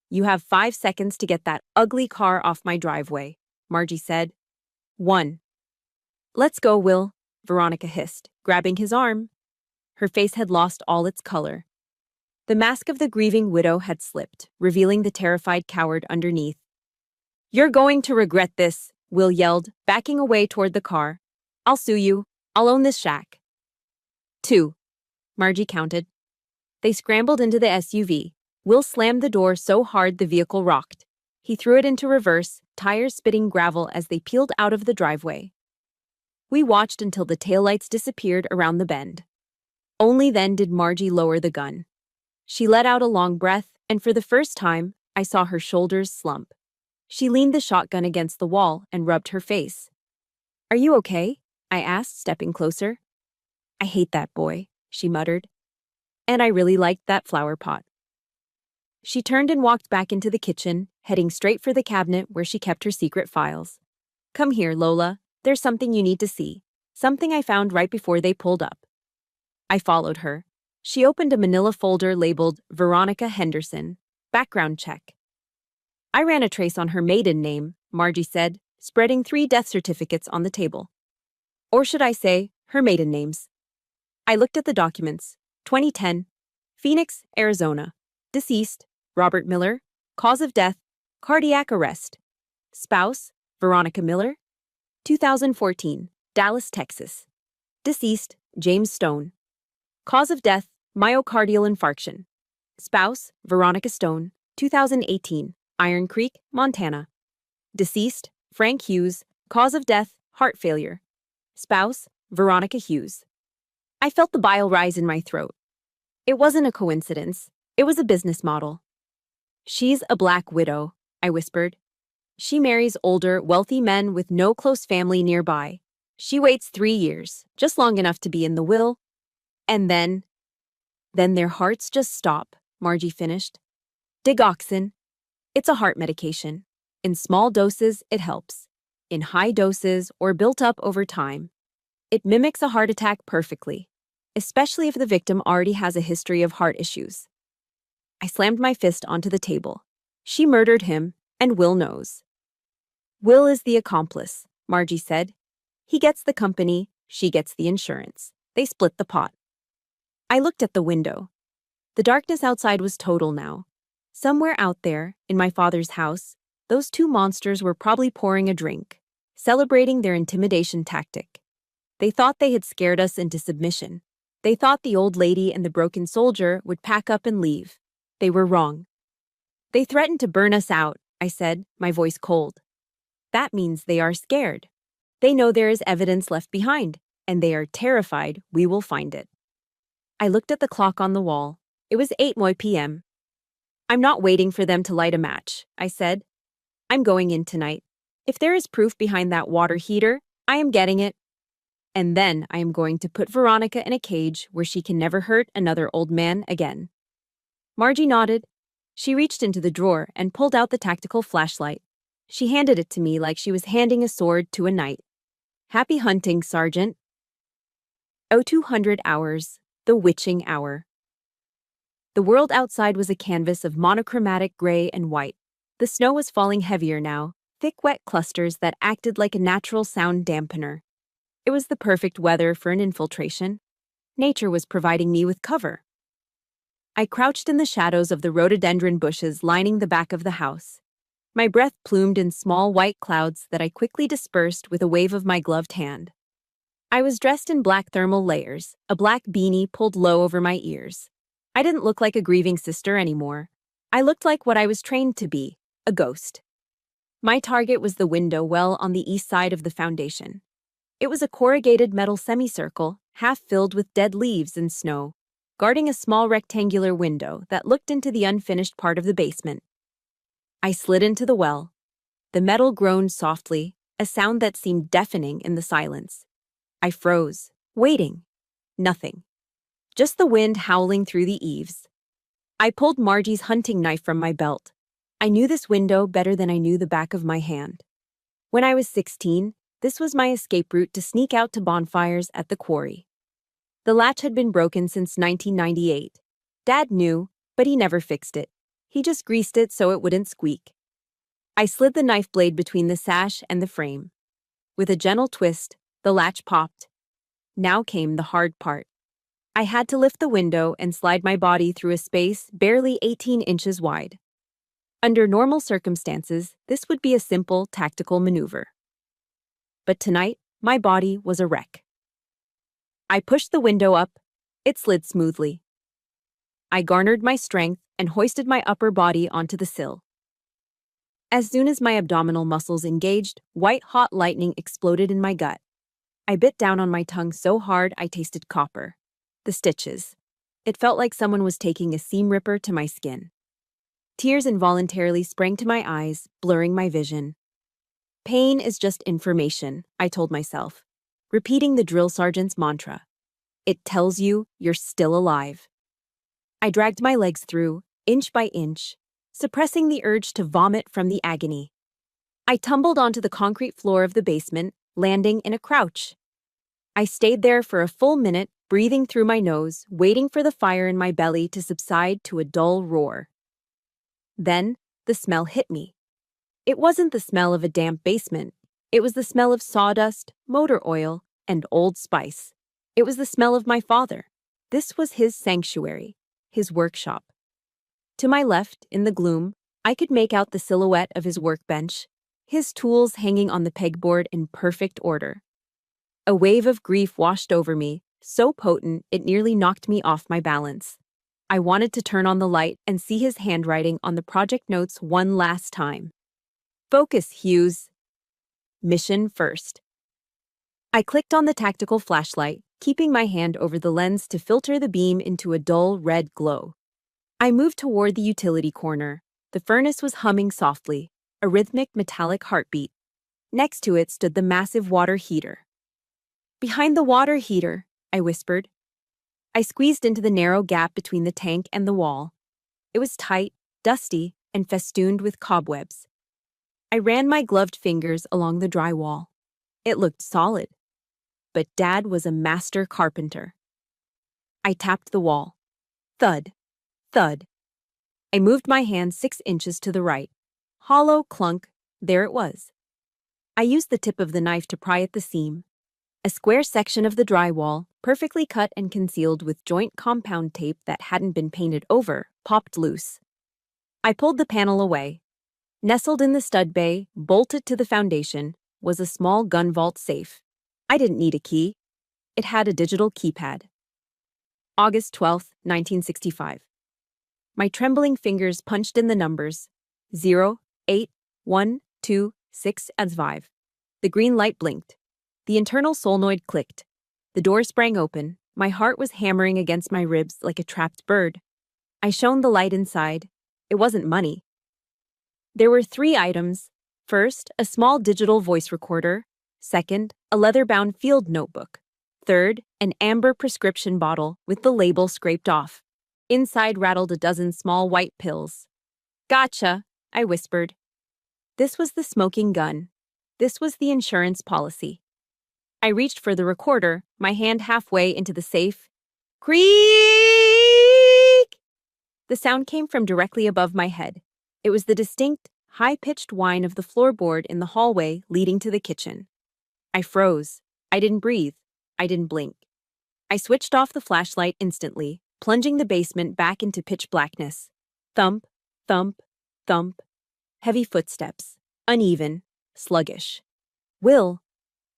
S1: You have 5 seconds to get that ugly car off my driveway, Margie said. 1. Let's go, Will, Veronica hissed, grabbing his arm. Her face had lost all its color. The mask of the grieving widow had slipped, revealing the terrified coward underneath. You're going to regret this, Will yelled, backing away toward the car. I'll sue you. I'll own this shack. 2. Margie counted. They scrambled into the SUV. Will slammed the door so hard the vehicle rocked. He threw it into reverse, tires spitting gravel as they peeled out of the driveway. We watched until the taillights disappeared around the bend. Only then did Margie lower the gun. She let out a long breath, and for the first time, I saw her shoulders slump. She leaned the shotgun against the wall and rubbed her face. Are you okay? I asked, stepping closer. I hate that boy, she muttered. And I really liked that flower pot. She turned and walked back into the kitchen, heading straight for the cabinet where she kept her secret files. Come here, Lola. There's something you need to see. Something I found right before they pulled up. I followed her. She opened a manila folder labeled Veronica Henderson. Background check. I ran a trace on her maiden name, Margie said, spreading 3 death certificates on the table. Or should I say, her maiden names. I looked at the documents. 2010. Phoenix, Arizona. Deceased, Robert Miller. Cause of death, cardiac arrest. Spouse, Veronica Miller. 2014. Dallas, Texas. Deceased, James Stone. Cause of death, myocardial infarction. Spouse, Veronica Stone. 2018. Iron Creek, Montana. Deceased, Frank Hughes. Cause of death, heart failure. Spouse, Veronica Hughes. I felt the bile rise in my throat. It wasn't a coincidence. It was a business model. She's a black widow, I whispered. She marries older, wealthy men with no close family nearby. She waits 3 years, just long enough to be in the will. And then their hearts just stop, Margie finished. Digoxin. It's a heart medication. In small doses, it helps. In high doses or built up over time, it mimics a heart attack perfectly, especially if the victim already has a history of heart issues. I slammed my fist onto the table. She murdered him, and Will knows. Will is the accomplice, Margie said. He gets the company, she gets the insurance. They split the pot. I looked at the window. The darkness outside was total now. Somewhere out there, in my father's house, those 2 monsters were probably pouring a drink, celebrating their intimidation tactic. They thought they had scared us into submission. They thought the old lady and the broken soldier would pack up and leave. They were wrong. They threatened to burn us out, I said, my voice cold. That means they are scared. They know there is evidence left behind, and they are terrified we will find it. I looked at the clock on the wall. It was 8 p.m. I'm not waiting for them to light a match, I said. I'm going in tonight. If there is proof behind that water heater, I am getting it. And then I am going to put Veronica in a cage where she can never hurt another old man again. Margie nodded. She reached into the drawer and pulled out the tactical flashlight. She handed it to me like she was handing a sword to a knight. Happy hunting, Sergeant. 0200 hours, the witching hour. The world outside was a canvas of monochromatic gray and white. The snow was falling heavier now, thick wet clusters that acted like a natural sound dampener. It was the perfect weather for an infiltration. Nature was providing me with cover. I crouched in the shadows of the rhododendron bushes lining the back of the house. My breath plumed in small white clouds that I quickly dispersed with a wave of my gloved hand. I was dressed in black thermal layers, a black beanie pulled low over my ears. I didn't look like a grieving sister anymore. I looked like what I was trained to be, a ghost. My target was the window well on the east side of the foundation. It was a corrugated metal semicircle, half filled with dead leaves and snow, guarding a small rectangular window that looked into the unfinished part of the basement. I slid into the well. The metal groaned softly, a sound that seemed deafening in the silence. I froze, waiting. Nothing. Just the wind howling through the eaves. I pulled Margie's hunting knife from my belt. I knew this window better than I knew the back of my hand. When I was 16, this was my escape route to sneak out to bonfires at the quarry. The latch had been broken since 1998. Dad knew, but he never fixed it. He just greased it so it wouldn't squeak. I slid the knife blade between the sash and the frame. With a gentle twist, the latch popped. Now came the hard part. I had to lift the window and slide my body through a space barely 18 inches wide. Under normal circumstances, this would be a simple tactical maneuver. But tonight, my body was a wreck. I pushed the window up. It slid smoothly. I garnered my strength and hoisted my upper body onto the sill. As soon as my abdominal muscles engaged, white-hot lightning exploded in my gut. I bit down on my tongue so hard I tasted copper. The stitches. It felt like someone was taking a seam ripper to my skin. Tears involuntarily sprang to my eyes, blurring my vision. Pain is just information, I told myself, repeating the drill sergeant's mantra. It tells you you're still alive. I dragged my legs through, inch by inch, suppressing the urge to vomit from the agony. I tumbled onto the concrete floor of the basement, landing in a crouch. I stayed there for a full minute, breathing through my nose, waiting for the fire in my belly to subside to a dull roar. Then, the smell hit me. It wasn't the smell of a damp basement. It was the smell of sawdust, motor oil, and Old Spice. It was the smell of my father. This was his sanctuary, his workshop. To my left, in the gloom, I could make out the silhouette of his workbench, his tools hanging on the pegboard in perfect order. A wave of grief washed over me, so potent it nearly knocked me off my balance. I wanted to turn on the light and see his handwriting on the project notes one last time. Focus, Hughes. Mission first. I clicked on the tactical flashlight, keeping my hand over the lens to filter the beam into a dull red glow. I moved toward the utility corner. The furnace was humming softly, a rhythmic metallic heartbeat. Next to it stood the massive water heater. Behind the water heater, I whispered. I squeezed into the narrow gap between the tank and the wall. It was tight, dusty, and festooned with cobwebs. I ran my gloved fingers along the drywall. It looked solid. But Dad was a master carpenter. I tapped the wall. Thud. Thud. I moved my hand 6 inches to the right. Hollow clunk, there it was. I used the tip of the knife to pry at the seam. A square section of the drywall, perfectly cut and concealed with joint compound tape that hadn't been painted over, popped loose. I pulled the panel away. Nestled in the stud bay, bolted to the foundation, was a small gun vault safe. I didn't need a key. It had a digital keypad. August 12, 1965. My trembling fingers punched in the numbers 0, 8, 1, 2, 6, and 5. The green light blinked. The internal solenoid clicked. The door sprang open. My heart was hammering against my ribs like a trapped bird. I shone the light inside. It wasn't money. There were 3 items. First, a small digital voice recorder. Second, a leather-bound field notebook. Third, an amber prescription bottle with the label scraped off. Inside rattled a dozen small white pills. Gotcha, I whispered. This was the smoking gun. This was the insurance policy. I reached for the recorder, my hand halfway into the safe. Creak! The sound came from directly above my head. It was the distinct, high-pitched whine of the floorboard in the hallway leading to the kitchen. I froze. I didn't breathe. I didn't blink. I switched off the flashlight instantly, plunging the basement back into pitch blackness. Thump, thump, thump. Heavy footsteps. Uneven. Sluggish. Will.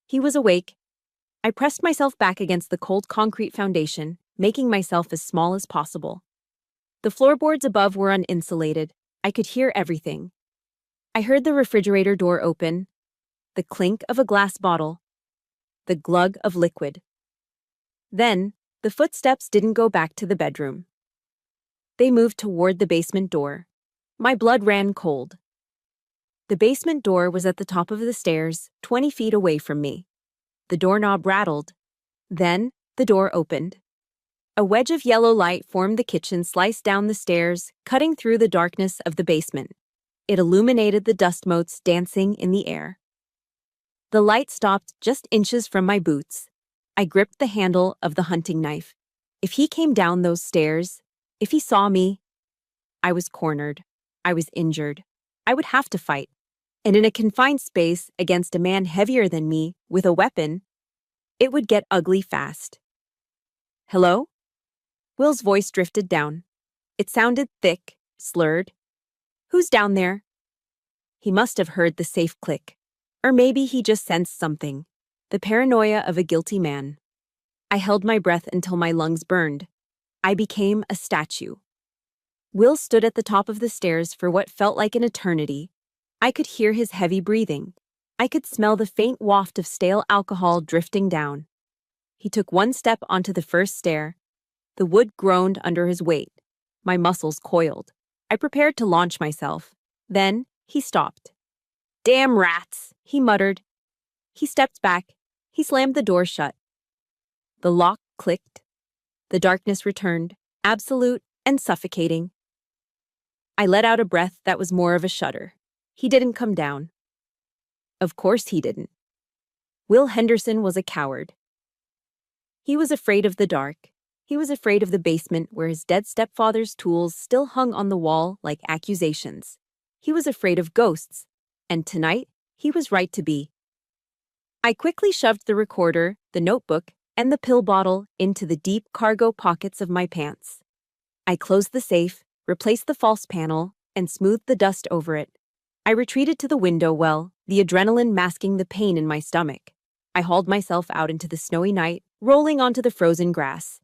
S1: He was awake. I pressed myself back against the cold concrete foundation, making myself as small as possible. The floorboards above were uninsulated. I could hear everything. I heard the refrigerator door open, the clink of a glass bottle, the glug of liquid. Then, the footsteps didn't go back to the bedroom. They moved toward the basement door. My blood ran cold. The basement door was at the top of the stairs, 20 feet away from me. The doorknob rattled. Then, the door opened. A wedge of yellow light formed the kitchen, sliced down the stairs, cutting through the darkness of the basement. It illuminated the dust motes dancing in the air. The light stopped just inches from my boots. I gripped the handle of the hunting knife. If he came down those stairs, if he saw me, I was cornered. I was injured. I would have to fight. And in a confined space against a man heavier than me, with a weapon, it would get ugly fast. Hello? Will's voice drifted down. It sounded thick, slurred. Who's down there? He must have heard the safe click. Or maybe he just sensed something. The paranoia of a guilty man. I held my breath until my lungs burned. I became a statue. Will stood at the top of the stairs for what felt like an eternity. I could hear his heavy breathing. I could smell the faint waft of stale alcohol drifting down. He took one step onto the first stair. The wood groaned under his weight. My muscles coiled. I prepared to launch myself. Then, he stopped. Damn rats, he muttered. He stepped back. He slammed the door shut. The lock clicked. The darkness returned, absolute and suffocating. I let out a breath that was more of a shudder. He didn't come down. Of course he didn't. Will Henderson was a coward. He was afraid of the dark. He was afraid of the basement where his dead stepfather's tools still hung on the wall like accusations. He was afraid of ghosts. And tonight, he was right to be. I quickly shoved the recorder, the notebook, and the pill bottle into the deep cargo pockets of my pants. I closed the safe, replaced the false panel, and smoothed the dust over it. I retreated to the window well, the adrenaline masking the pain in my stomach. I hauled myself out into the snowy night, rolling onto the frozen grass.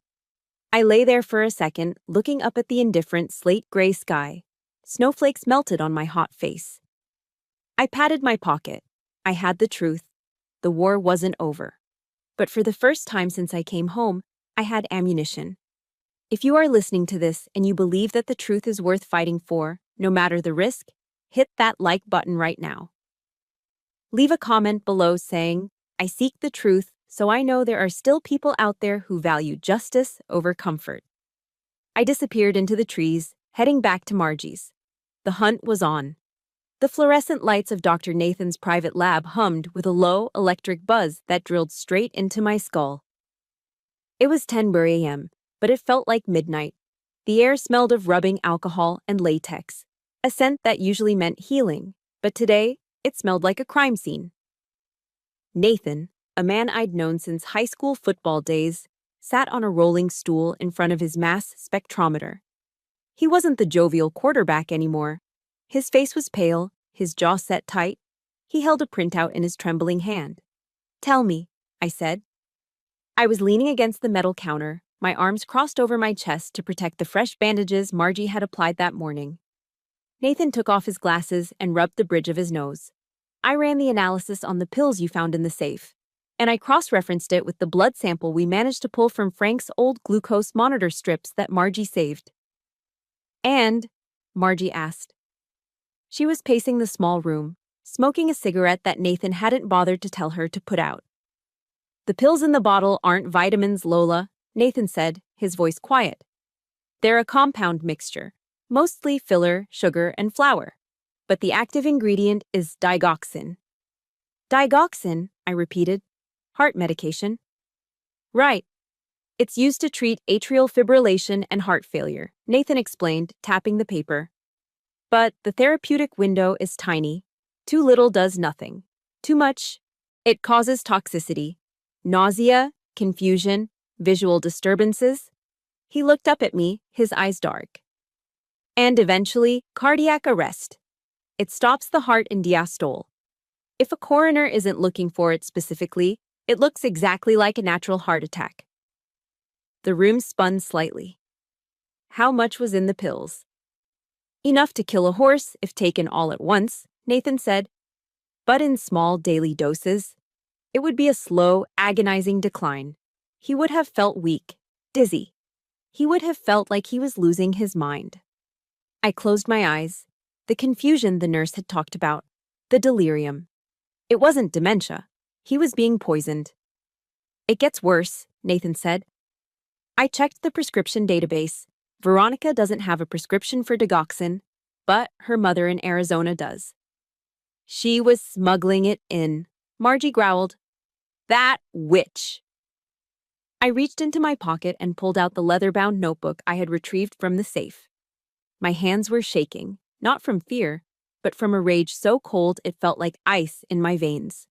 S1: I lay there for a second, looking up at the indifferent slate-gray sky. Snowflakes melted on my hot face. I patted my pocket. I had the truth. The war wasn't over. But for the first time since I came home, I had ammunition. If you are listening to this and you believe that the truth is worth fighting for, no matter the risk, hit that like button right now. Leave a comment below saying, "I seek the truth, so I know there are still people out there who value justice over comfort." I disappeared into the trees, heading back to Margie's. The hunt was on. The fluorescent lights of Dr. Nathan's private lab hummed with a low electric buzz that drilled straight into my skull. It was 10:00 a.m., but it felt like midnight. The air smelled of rubbing alcohol and latex, a scent that usually meant healing, but today it smelled like a crime scene. Nathan, a man I'd known since high school football days, sat on a rolling stool in front of his mass spectrometer. He wasn't the jovial quarterback anymore. His face was pale, his jaw set tight. He held a printout in his trembling hand. "Tell me," I said. I was leaning against the metal counter, my arms crossed over my chest to protect the fresh bandages Margie had applied that morning. Nathan took off his glasses and rubbed the bridge of his nose. "I ran the analysis on the pills you found in the safe, and I cross-referenced it with the blood sample we managed to pull from Frank's old glucose monitor strips that Margie saved." "And?" Margie asked. She was pacing the small room, smoking a cigarette that Nathan hadn't bothered to tell her to put out. "The pills in the bottle aren't vitamins, Lola," Nathan said, his voice quiet. "They're a compound mixture, mostly filler, sugar, and flour. But the active ingredient is digoxin." "Digoxin," I repeated. "Heart medication." "Right. It's used to treat atrial fibrillation and heart failure," Nathan explained, tapping the paper. "But the therapeutic window is tiny. Too little does nothing. Too much, it causes toxicity. Nausea, confusion, visual disturbances." He looked up at me, his eyes dark. "And eventually, cardiac arrest. It stops the heart in diastole. If a coroner isn't looking for it specifically, it looks exactly like a natural heart attack." The room spun slightly. How much was in the pills? "Enough to kill a horse if taken all at once," Nathan said. "But in small daily doses, it would be a slow, agonizing decline. He would have felt weak, dizzy. He would have felt like he was losing his mind." I closed my eyes. The confusion the nurse had talked about. The delirium. It wasn't dementia. He was being poisoned. "It gets worse," Nathan said. I checked the prescription database. Veronica doesn't have a prescription for digoxin, but her mother in Arizona does. "She was smuggling it in," Margie growled. "That witch." I reached into my pocket and pulled out the leather-bound notebook I had retrieved from the safe. My hands were shaking, not from fear, but from a rage so cold it felt like ice in my veins.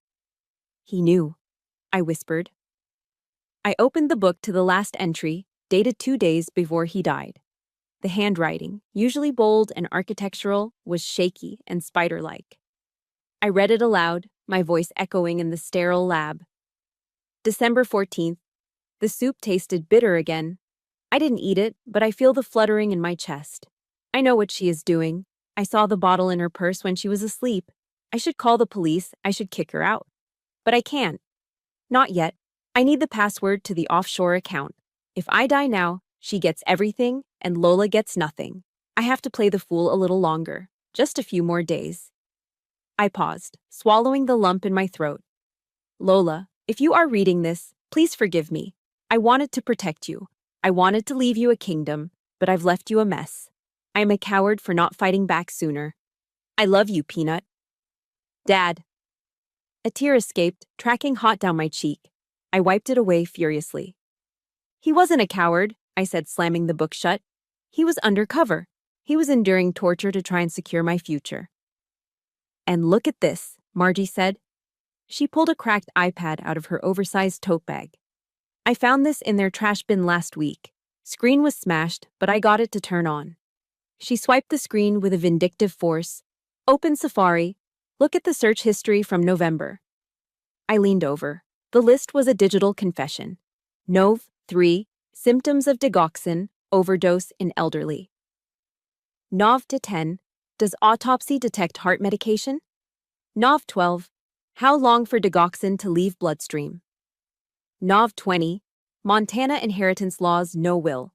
S1: "He knew," I whispered. I opened the book to the last entry, dated 2 days before he died. The handwriting, usually bold and architectural, was shaky and spider-like. I read it aloud, my voice echoing in the sterile lab. December 14th. The soup tasted bitter again. I didn't eat it, but I feel the fluttering in my chest. I know what she is doing. I saw the bottle in her purse when she was asleep. I should call the police, I should kick her out. But I can't. Not yet. I need the password to the offshore account. If I die now, she gets everything and Lola gets nothing. I have to play the fool a little longer, just a few more days. I paused, swallowing the lump in my throat. "Lola, if you are reading this, please forgive me. I wanted to protect you. I wanted to leave you a kingdom, but I've left you a mess. I am a coward for not fighting back sooner. I love you, Peanut." "Dad." A tear escaped, tracking hot down my cheek. I wiped it away furiously. He wasn't a coward, I said, slamming the book shut. He was undercover. He was enduring torture to try and secure my future. And look at this, Margie said. She pulled a cracked iPad out of her oversized tote bag. I found this in their trash bin last week. Screen was smashed, but I got it to turn on. She swiped the screen with a vindictive force. Open Safari. Look at the search history from November. I leaned over. The list was a digital confession. Nov. 3. Symptoms of digoxin, overdose in elderly. Nov. 10. Does autopsy detect heart medication? Nov. 12. How long for digoxin to leave bloodstream? Nov. 20. Montana inheritance laws no will.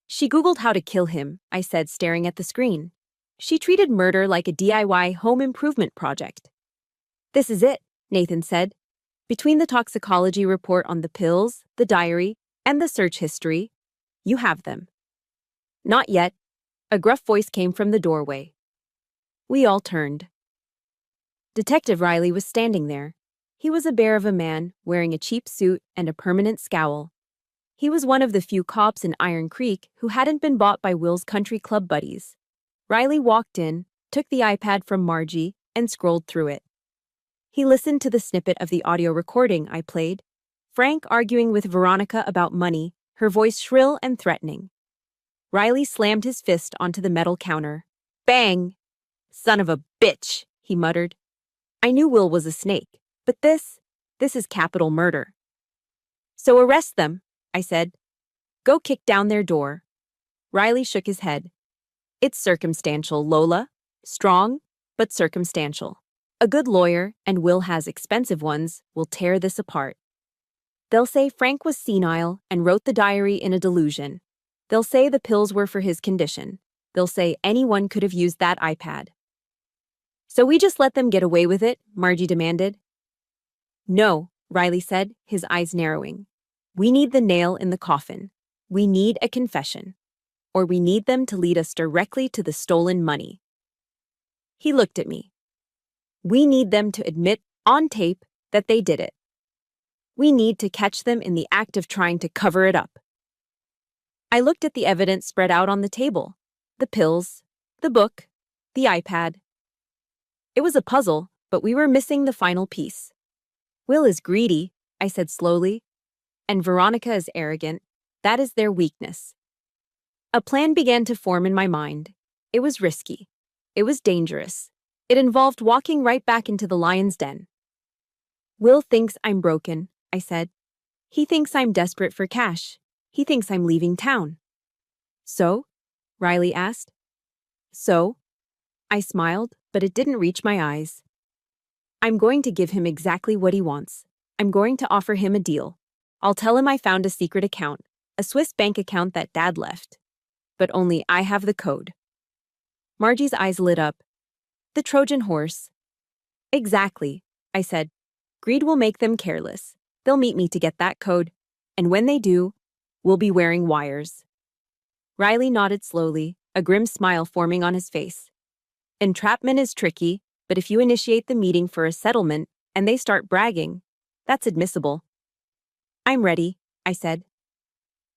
S1: She Googled how to kill him, I said, staring at the screen. She treated murder like a DIY home improvement project. This is it, Nathan said. Between the toxicology report on the pills, the diary, and the search history, you have them. Not yet. A gruff voice came from the doorway. We all turned. Detective Riley was standing there. He was a bear of a man, wearing a cheap suit and a permanent scowl. He was one of the few cops in Iron Creek who hadn't been bought by Will's country club buddies. Riley walked in, took the iPad from Margie, and scrolled through it. He listened to the snippet of the audio recording I played, Frank arguing with Veronica about money, her voice shrill and threatening. Riley slammed his fist onto the metal counter. Bang! Son of a bitch, he muttered. I knew Will was a snake, but this is capital murder. So arrest them, I said. Go kick down their door. Riley shook his head. It's circumstantial, Lola. Strong, but circumstantial. A good lawyer, and Will has expensive ones, will tear this apart. They'll say Frank was senile and wrote the diary in a delusion. They'll say the pills were for his condition. They'll say anyone could have used that iPad. So we just let them get away with it? Margie demanded. No, Riley said, his eyes narrowing. We need the nail in the coffin. We need a confession. Or we need them to lead us directly to the stolen money. He looked at me. We need them to admit, on tape, that they did it. We need to catch them in the act of trying to cover it up. I looked at the evidence spread out on the table. The pills, the book, the iPad. It was a puzzle, but we were missing the final piece. Will is greedy, I said slowly, and Veronica is arrogant. That is their weakness. A plan began to form in my mind. It was risky. It was dangerous. It involved walking right back into the lion's den. Will thinks I'm broken, I said. He thinks I'm desperate for cash. He thinks I'm leaving town. So? Riley asked. So? I smiled, but it didn't reach my eyes. I'm going to give him exactly what he wants. I'm going to offer him a deal. I'll tell him I found a secret account, a Swiss bank account that Dad left. But only I have the code. Margie's eyes lit up. The Trojan horse. Exactly, I said. Greed will make them careless. They'll meet me to get that code, and when they do, we'll be wearing wires. Riley nodded slowly, a grim smile forming on his face. Entrapment is tricky, but if you initiate the meeting for a settlement and they start bragging, that's admissible. I'm ready, I said.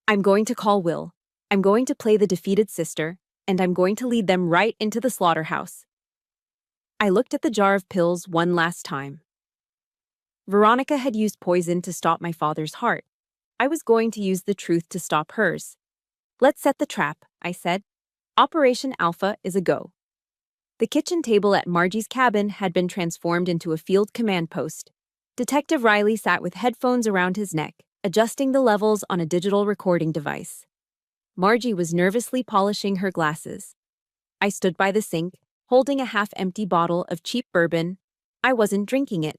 S1: I'm going to call Will. I'm going to play the defeated sister, and I'm going to lead them right into the slaughterhouse. I looked at the jar of pills one last time. Veronica had used poison to stop my father's heart. I was going to use the truth to stop hers. Let's set the trap, I said. Operation Alpha is a go. The kitchen table at Margie's cabin had been transformed into a field command post. Detective Riley sat with headphones around his neck, adjusting the levels on a digital recording device. Margie was nervously polishing her glasses. I stood by the sink, holding a half-empty bottle of cheap bourbon. I wasn't drinking it.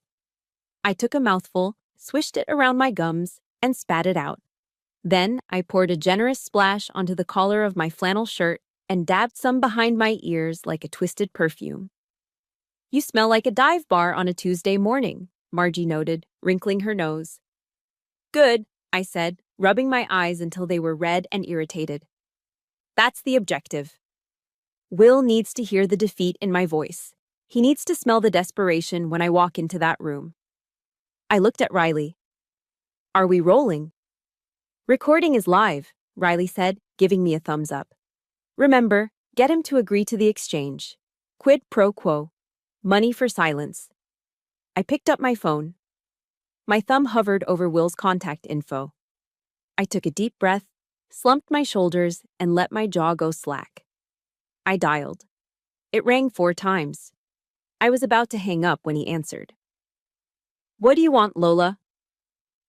S1: I took a mouthful, swished it around my gums, and spat it out. Then I poured a generous splash onto the collar of my flannel shirt and dabbed some behind my ears like a twisted perfume. You smell like a dive bar on a Tuesday morning, Margie noted, wrinkling her nose. Good, I said, rubbing my eyes until they were red and irritated. That's the objective. Will needs to hear the defeat in my voice. He needs to smell the desperation when I walk into that room. I looked at Riley. Are we rolling? Recording is live, Riley said, giving me a thumbs up. Remember, get him to agree to the exchange. Quid pro quo. Money for silence. I picked up my phone. My thumb hovered over Will's contact info. I took a deep breath, slumped my shoulders, and let my jaw go slack. I dialed. It rang 4 times. I was about to hang up when he answered. What do you want, Lola?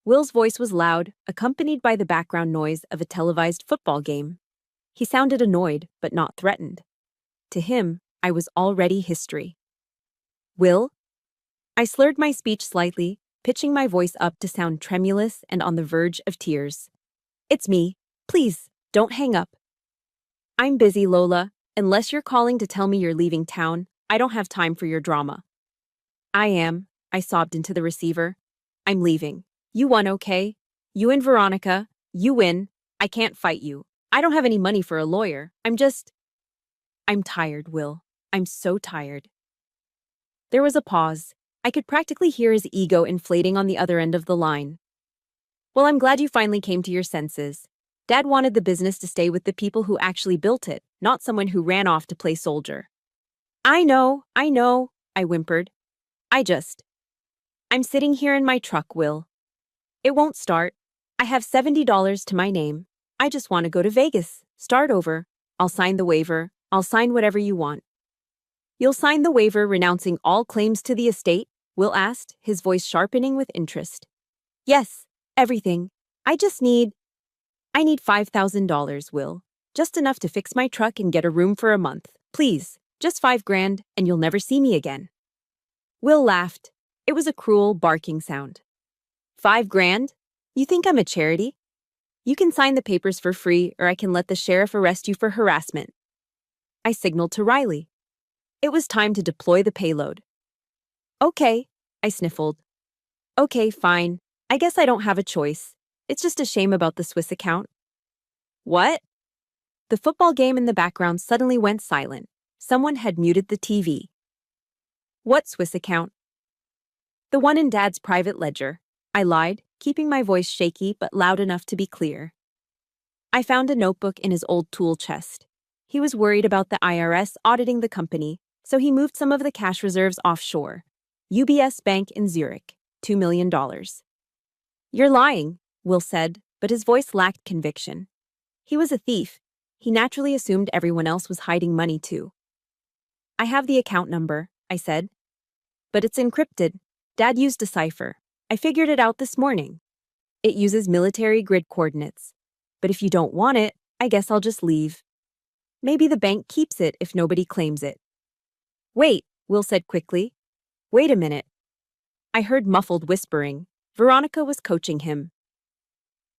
S1: Will's voice was loud, accompanied by the background noise of a televised football game. He sounded annoyed, but not threatened. To him, I was already history. Will? I slurred my speech slightly, pitching my voice up to sound tremulous and on the verge of tears. It's me. Please, don't hang up. I'm busy, Lola. Unless you're calling to tell me you're leaving town, I don't have time for your drama. I am, I sobbed into the receiver. I'm leaving. You won, okay? You and Veronica, you win. I can't fight you. I don't have any money for a lawyer. I'm tired, Will. I'm so tired. There was a pause. I could practically hear his ego inflating on the other end of the line. Well, I'm glad you finally came to your senses. Dad wanted the business to stay with the people who actually built it, not someone who ran off to play soldier. I know, I whimpered. I'm sitting here in my truck, Will. It won't start. I have $70 to my name. I just want to go to Vegas, start over. I'll sign the waiver. I'll sign whatever you want. You'll sign the waiver renouncing all claims to the estate? Will asked, his voice sharpening with interest. Yes, everything. I need $5,000, Will. Just enough to fix my truck and get a room for a month. Please, just $5,000 and you'll never see me again. Will laughed. It was a cruel, barking sound. $5,000? You think I'm a charity? You can sign the papers for free or I can let the sheriff arrest you for harassment. I signaled to Riley. It was time to deploy the payload. Okay, I sniffled. Okay, fine. I guess I don't have a choice. It's just a shame about the Swiss account. What? The football game in the background suddenly went silent. Someone had muted the TV. What Swiss account? The one in Dad's private ledger. I lied, keeping my voice shaky but loud enough to be clear. I found a notebook in his old tool chest. He was worried about the IRS auditing the company, so he moved some of the cash reserves offshore. UBS Bank in Zurich, $2 million. You're lying, Will said, but his voice lacked conviction. He was a thief. He naturally assumed everyone else was hiding money too. I have the account number, I said. But it's encrypted. Dad used a cipher. I figured it out this morning. It uses military grid coordinates. But if you don't want it, I guess I'll just leave. Maybe the bank keeps it if nobody claims it. Wait, Will said quickly. Wait a minute. I heard muffled whispering. Veronica was coaching him.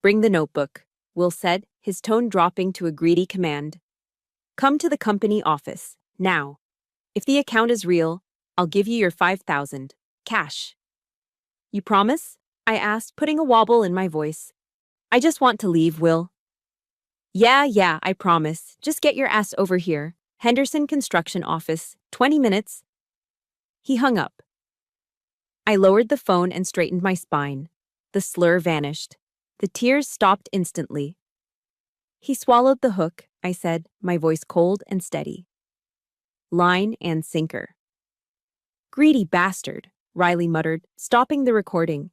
S1: Bring the notebook, Will said, his tone dropping to a greedy command. Come to the company office, now. If the account is real, I'll give you your $5,000, cash. You promise? I asked, putting a wobble in my voice. I just want to leave, Will. Yeah, I promise. Just get your ass over here. Henderson Construction Office, 20 minutes. He hung up. I lowered the phone and straightened my spine. The slur vanished. The tears stopped instantly. He swallowed the hook, I said, my voice cold and steady. Line and sinker. Greedy bastard, Riley muttered, stopping the recording.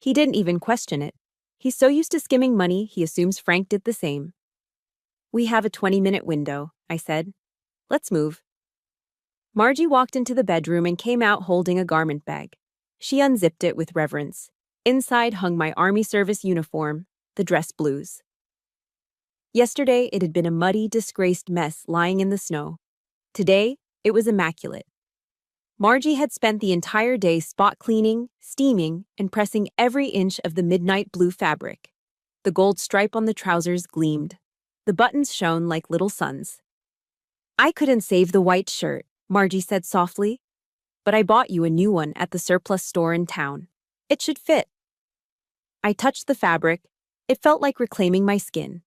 S1: He didn't even question it. He's so used to skimming money, he assumes Frank did the same. We have a 20-minute window, I said. Let's move. Margie walked into the bedroom and came out holding a garment bag. She unzipped it with reverence. Inside hung my Army service uniform, the dress blues. Yesterday, it had been a muddy, disgraced mess lying in the snow. Today, it was immaculate. Margie had spent the entire day spot cleaning, steaming, and pressing every inch of the midnight blue fabric. The gold stripe on the trousers gleamed. The buttons shone like little suns. I couldn't save the white shirt, Margie said softly. But I bought you a new one at the surplus store in town. It should fit. I touched the fabric. It felt like reclaiming my skin.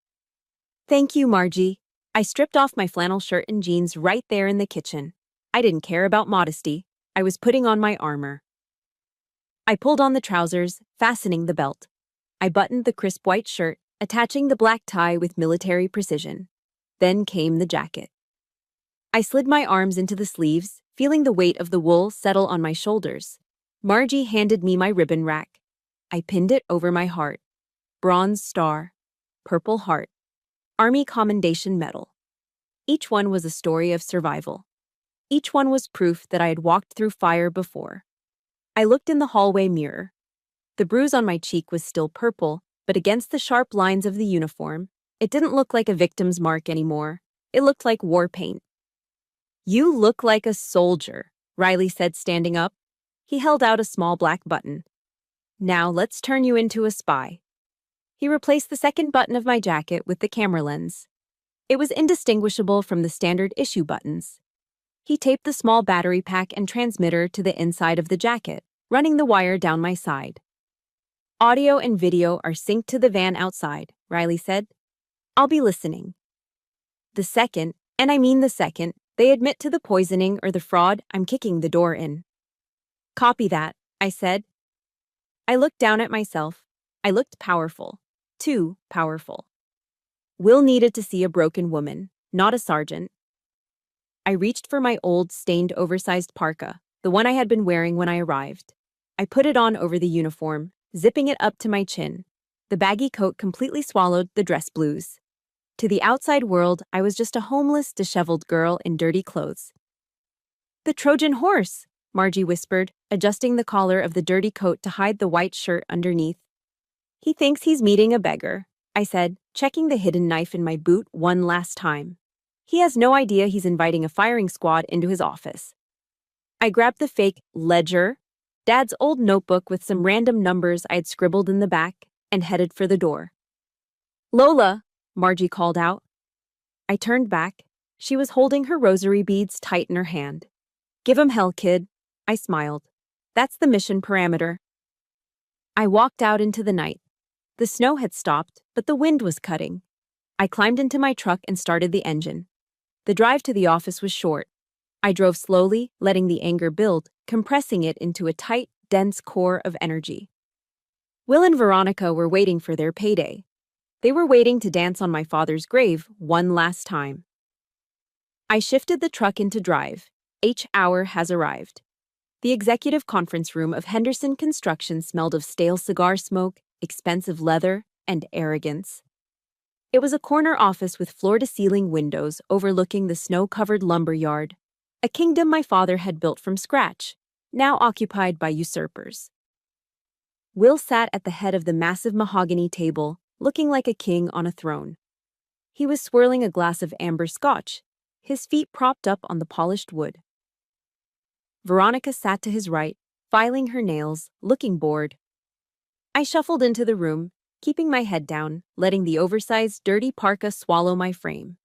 S1: Thank you, Margie. I stripped off my flannel shirt and jeans right there in the kitchen. I didn't care about modesty. I was putting on my armor. I pulled on the trousers, fastening the belt. I buttoned the crisp white shirt, attaching the black tie with military precision. Then came the jacket. I slid my arms into the sleeves, feeling the weight of the wool settle on my shoulders. Margie handed me my ribbon rack. I pinned it over my heart. Bronze Star, Purple Heart, Army Commendation Medal. Each one was a story of survival. Each one was proof that I had walked through fire before. I looked in the hallway mirror. The bruise on my cheek was still purple, but against the sharp lines of the uniform, it didn't look like a victim's mark anymore. It looked like war paint. "You look like a soldier," Riley said, standing up. He held out a small black button. "Now let's turn you into a spy." He replaced the second button of my jacket with the camera lens. It was indistinguishable from the standard issue buttons. He taped the small battery pack and transmitter to the inside of the jacket, running the wire down my side. "Audio and video are synced to the van outside," Riley said. "I'll be listening. The second, and I mean the second, they admit to the poisoning or the fraud, I'm kicking the door in." "Copy that," I said. I looked down at myself. I looked powerful. Too powerful. Will needed to see a broken woman, not a sergeant. I reached for my old, stained, oversized parka, the one I had been wearing when I arrived. I put it on over the uniform, zipping it up to my chin. The baggy coat completely swallowed the dress blues. To the outside world, I was just a homeless, disheveled girl in dirty clothes. "The Trojan horse," Margie whispered, adjusting the collar of the dirty coat to hide the white shirt underneath. "He thinks he's meeting a beggar," I said, checking the hidden knife in my boot one last time. "He has no idea he's inviting a firing squad into his office." I grabbed the fake ledger, Dad's old notebook with some random numbers I had scribbled in the back, and headed for the door. "Lola," Margie called out. I turned back. She was holding her rosary beads tight in her hand. "Give 'em hell, kid," I smiled. "That's the mission parameter." I walked out into the night. The snow had stopped, but the wind was cutting. I climbed into my truck and started the engine. The drive to the office was short. I drove slowly, letting the anger build, compressing it into a tight, dense core of energy. Will and Veronica were waiting for their payday. They were waiting to dance on my father's grave one last time. I shifted the truck into drive. H hour has arrived. The executive conference room of Henderson Construction smelled of stale cigar smoke, expensive leather, and arrogance. It was a corner office with floor-to-ceiling windows overlooking the snow-covered lumber yard, a kingdom my father had built from scratch, now occupied by usurpers. Will sat at the head of the massive mahogany table, looking like a king on a throne. He was swirling a glass of amber scotch, his feet propped up on the polished wood. Veronica sat to his right, filing her nails, looking bored. I shuffled into the room, keeping my head down, letting the oversized, dirty parka swallow my frame.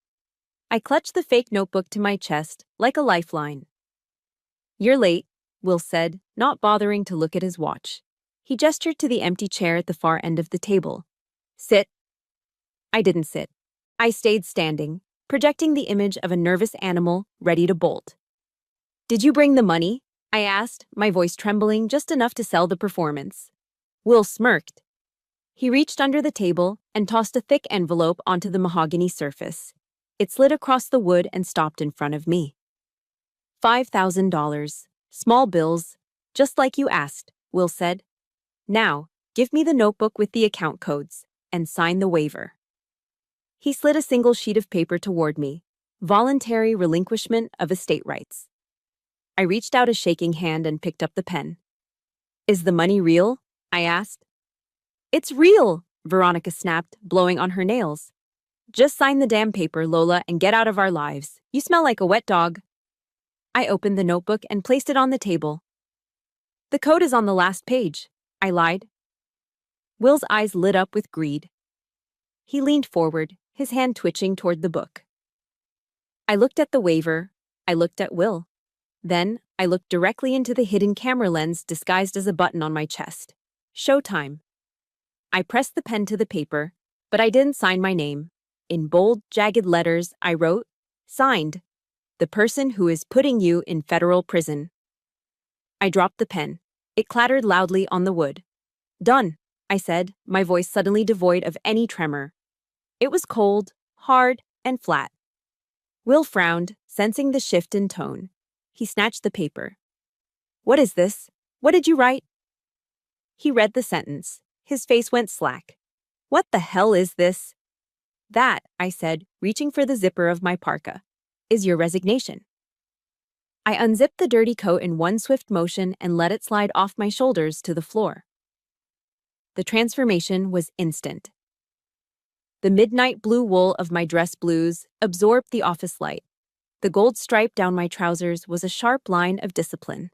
S1: I clutched the fake notebook to my chest, like a lifeline. "You're late," Will said, not bothering to look at his watch. He gestured to the empty chair at the far end of the table. "Sit." I didn't sit. I stayed standing, projecting the image of a nervous animal ready to bolt. "Did you bring the money?" I asked, my voice trembling just enough to sell the performance. Will smirked. He reached under the table and tossed a thick envelope onto the mahogany surface. It slid across the wood and stopped in front of me. $5,000. Small bills. Just like you asked, Will said. "Now, give me the notebook with the account codes and sign the waiver." He slid a single sheet of paper toward me. Voluntary relinquishment of estate rights. I reached out a shaking hand and picked up the pen. "Is the money real?" I asked. "It's real," Veronica snapped, blowing on her nails. "Just sign the damn paper, Lola, and get out of our lives. You smell like a wet dog." I opened the notebook and placed it on the table. "The code is on the last page," I lied. Will's eyes lit up with greed. He leaned forward, his hand twitching toward the book. I looked at the waiver. I looked at Will. Then, I looked directly into the hidden camera lens disguised as a button on my chest. Showtime. I pressed the pen to the paper, but I didn't sign my name. In bold, jagged letters, I wrote, "Signed." The person who is putting you in federal prison. I dropped the pen. It clattered loudly on the wood. Done, I said, my voice suddenly devoid of any tremor. It was cold, hard, and flat. Will frowned, sensing the shift in tone. He snatched the paper. What is this? What did you write? He read the sentence. His face went slack. What the hell is this? That, I said, reaching for the zipper of my parka, is your resignation. I unzipped the dirty coat in one swift motion and let it slide off my shoulders to the floor. The transformation was instant. The midnight blue wool of my dress blues absorbed the office light. The gold stripe down my trousers was a sharp line of discipline.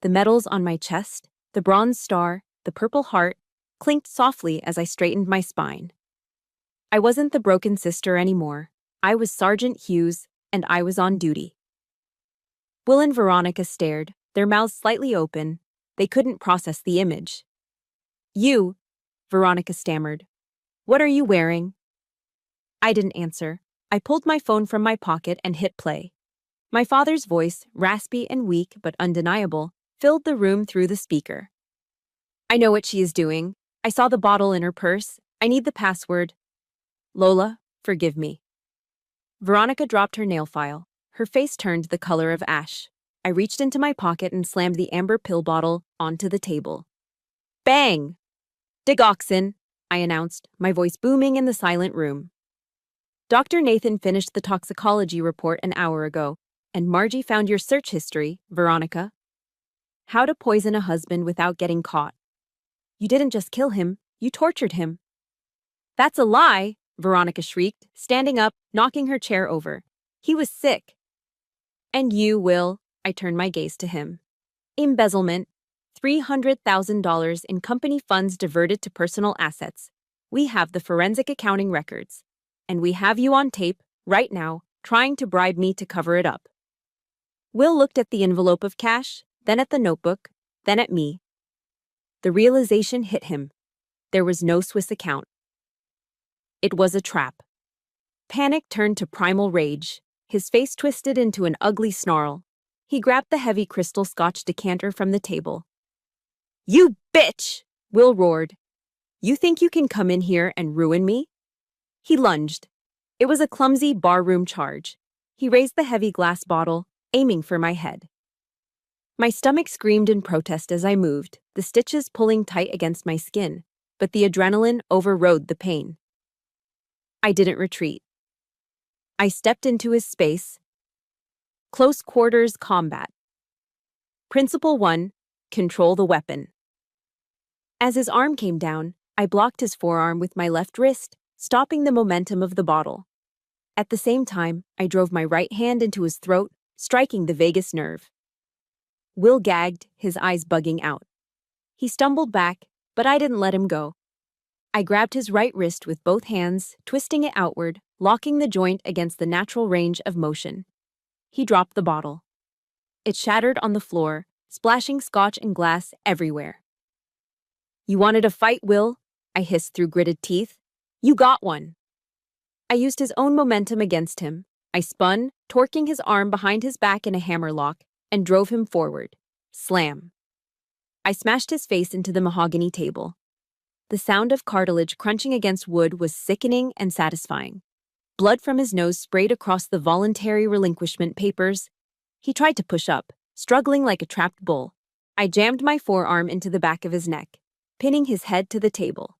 S1: The medals on my chest, the bronze star, the purple heart, clinked softly as I straightened my spine. I wasn't the broken sister anymore. I was Sergeant Hughes, and I was on duty. Will and Veronica stared, their mouths slightly open. They couldn't process the image. You, Veronica stammered. What are you wearing? I didn't answer. I pulled my phone from my pocket and hit play. My father's voice, raspy and weak but undeniable, filled the room through the speaker. I know what she is doing. I saw the bottle in her purse. I need the password. Lola, forgive me. Veronica dropped her nail file. Her face turned the color of ash. I reached into my pocket and slammed the amber pill bottle onto the table. Bang! Digoxin, I announced, my voice booming in the silent room. Dr. Nathan finished the toxicology report an hour ago, and Margie found your search history, Veronica. How to poison a husband without getting caught. You didn't just kill him, you tortured him. That's a lie, Veronica shrieked, standing up, knocking her chair over. He was sick. And you, Will, I turned my gaze to him. Embezzlement, $300,000 in company funds diverted to personal assets. We have the forensic accounting records. And we have you on tape, right now, trying to bribe me to cover it up. Will looked at the envelope of cash, then at the notebook, then at me. The realization hit him. There was no Swiss account. It was a trap. Panic turned to primal rage. His face twisted into an ugly snarl. He grabbed the heavy crystal Scotch decanter from the table. You bitch! Will roared. You think you can come in here and ruin me? He lunged. It was a clumsy barroom charge. He raised the heavy glass bottle, aiming for my head. My stomach screamed in protest as I moved, the stitches pulling tight against my skin, but the adrenaline overrode the pain. I didn't retreat. I stepped into his space. Close quarters combat. Principle 1, control the weapon. As his arm came down, I blocked his forearm with my left wrist, stopping the momentum of the bottle. At the same time, I drove my right hand into his throat, striking the vagus nerve. Will gagged, his eyes bugging out. He stumbled back, but I didn't let him go. I grabbed his right wrist with both hands, twisting it outward, locking the joint against the natural range of motion. He dropped the bottle. It shattered on the floor, splashing scotch and glass everywhere. You wanted a fight, Will? I hissed through gritted teeth. You got one. I used his own momentum against him. I spun, torquing his arm behind his back in a hammerlock, and drove him forward. Slam. I smashed his face into the mahogany table. The sound of cartilage crunching against wood was sickening and satisfying. Blood from his nose sprayed across the voluntary relinquishment papers. He tried to push up, struggling like a trapped bull. I jammed my forearm into the back of his neck, pinning his head to the table.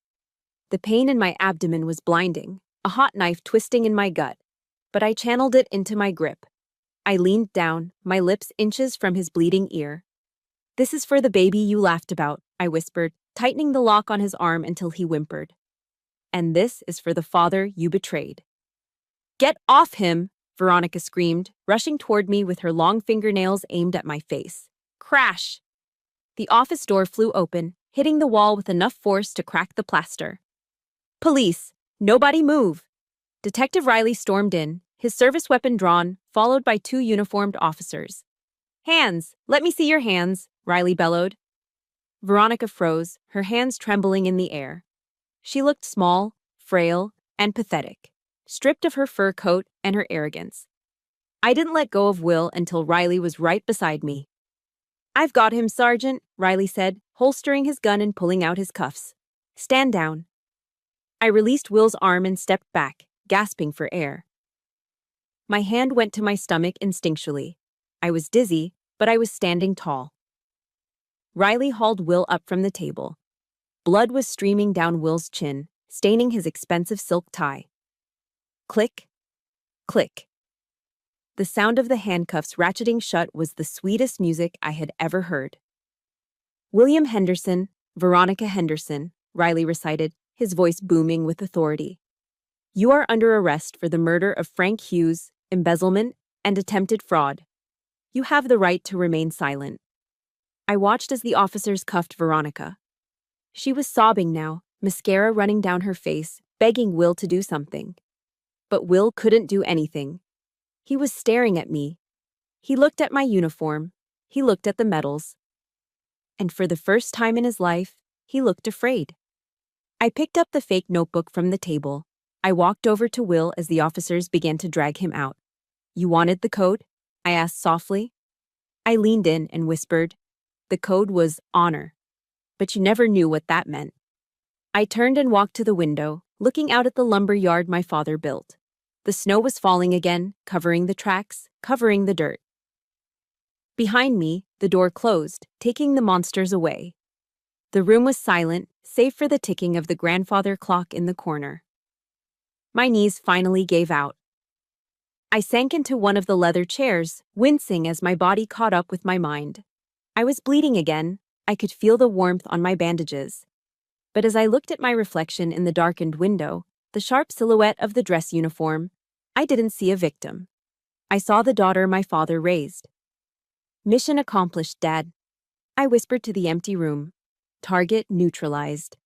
S1: The pain in my abdomen was blinding, a hot knife twisting in my gut, but I channeled it into my grip. I leaned down, my lips inches from his bleeding ear. This is for the baby you laughed about, I whispered, tightening the lock on his arm until he whimpered. And this is for the father you betrayed. Get off him, Veronica screamed, rushing toward me with her long fingernails aimed at my face. Crash! The office door flew open, hitting the wall with enough force to crack the plaster. Police! Nobody move! Detective Riley stormed in, his service weapon drawn, followed by 2 uniformed officers. Hands! Let me see your hands, Riley bellowed. Veronica froze, her hands trembling in the air. She looked small, frail, and pathetic, stripped of her fur coat and her arrogance. I didn't let go of Will until Riley was right beside me. "I've got him, Sergeant," Riley said, holstering his gun and pulling out his cuffs. "Stand down." I released Will's arm and stepped back, gasping for air. My hand went to my stomach instinctually. I was dizzy, but I was standing tall. Riley hauled Will up from the table. Blood was streaming down Will's chin, staining his expensive silk tie. Click, click. The sound of the handcuffs ratcheting shut was the sweetest music I had ever heard. "William Henderson, Veronica Henderson," Riley recited, his voice booming with authority. "You are under arrest for the murder of Frank Hughes, embezzlement, and attempted fraud. You have the right to remain silent." I watched as the officers cuffed Veronica. She was sobbing now, mascara running down her face, begging Will to do something. But Will couldn't do anything. He was staring at me. He looked at my uniform. He looked at the medals. And for the first time in his life, he looked afraid. I picked up the fake notebook from the table. I walked over to Will as the officers began to drag him out. "You wanted the code?" I asked softly. I leaned in and whispered. The code was honor, but you never knew what that meant. I turned and walked to the window, looking out at the lumber yard my father built. The snow was falling again, covering the tracks, covering the dirt. Behind me, the door closed, taking the monsters away. The room was silent, save for the ticking of the grandfather clock in the corner. My knees finally gave out. I sank into one of the leather chairs, wincing as my body caught up with my mind. I was bleeding again. I could feel the warmth on my bandages. But as I looked at my reflection in the darkened window, the sharp silhouette of the dress uniform, I didn't see a victim. I saw the daughter my father raised. "Mission accomplished, Dad," I whispered to the empty room. "Target neutralized."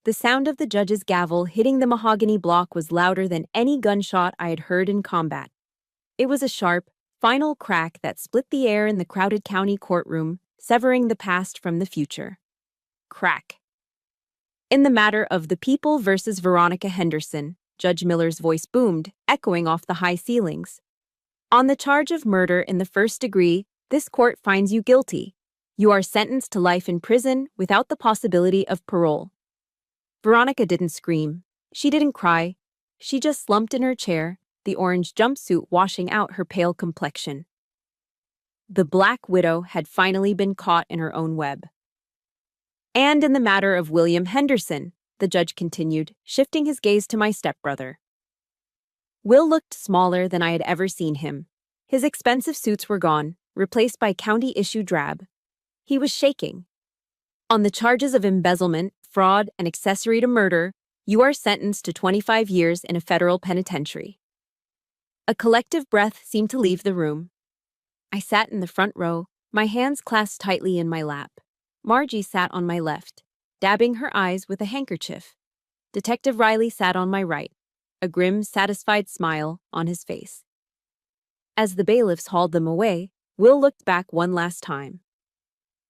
S1: The sound of the judge's gavel hitting the mahogany block was louder than any gunshot I had heard in combat. It was a sharp, final crack that split the air in the crowded county courtroom, severing the past from the future. Crack. "In the matter of the People versus Veronica Henderson," Judge Miller's voice boomed, echoing off the high ceilings. "On the charge of murder in the first degree, this court finds you guilty. You are sentenced to life in prison without the possibility of parole." Veronica didn't scream. She didn't cry. She just slumped in her chair, the orange jumpsuit washing out her pale complexion. The Black Widow had finally been caught in her own web. "And in the matter of William Henderson," the judge continued, shifting his gaze to my stepbrother. Will looked smaller than I had ever seen him. His expensive suits were gone, replaced by county-issue drab. He was shaking. "On the charges of embezzlement, fraud, and accessory to murder, you are sentenced to 25 years in a federal penitentiary." A collective breath seemed to leave the room. I sat in the front row, my hands clasped tightly in my lap. Margie sat on my left, dabbing her eyes with a handkerchief. Detective Riley sat on my right, a grim, satisfied smile on his face. As the bailiffs hauled them away, Will looked back one last time.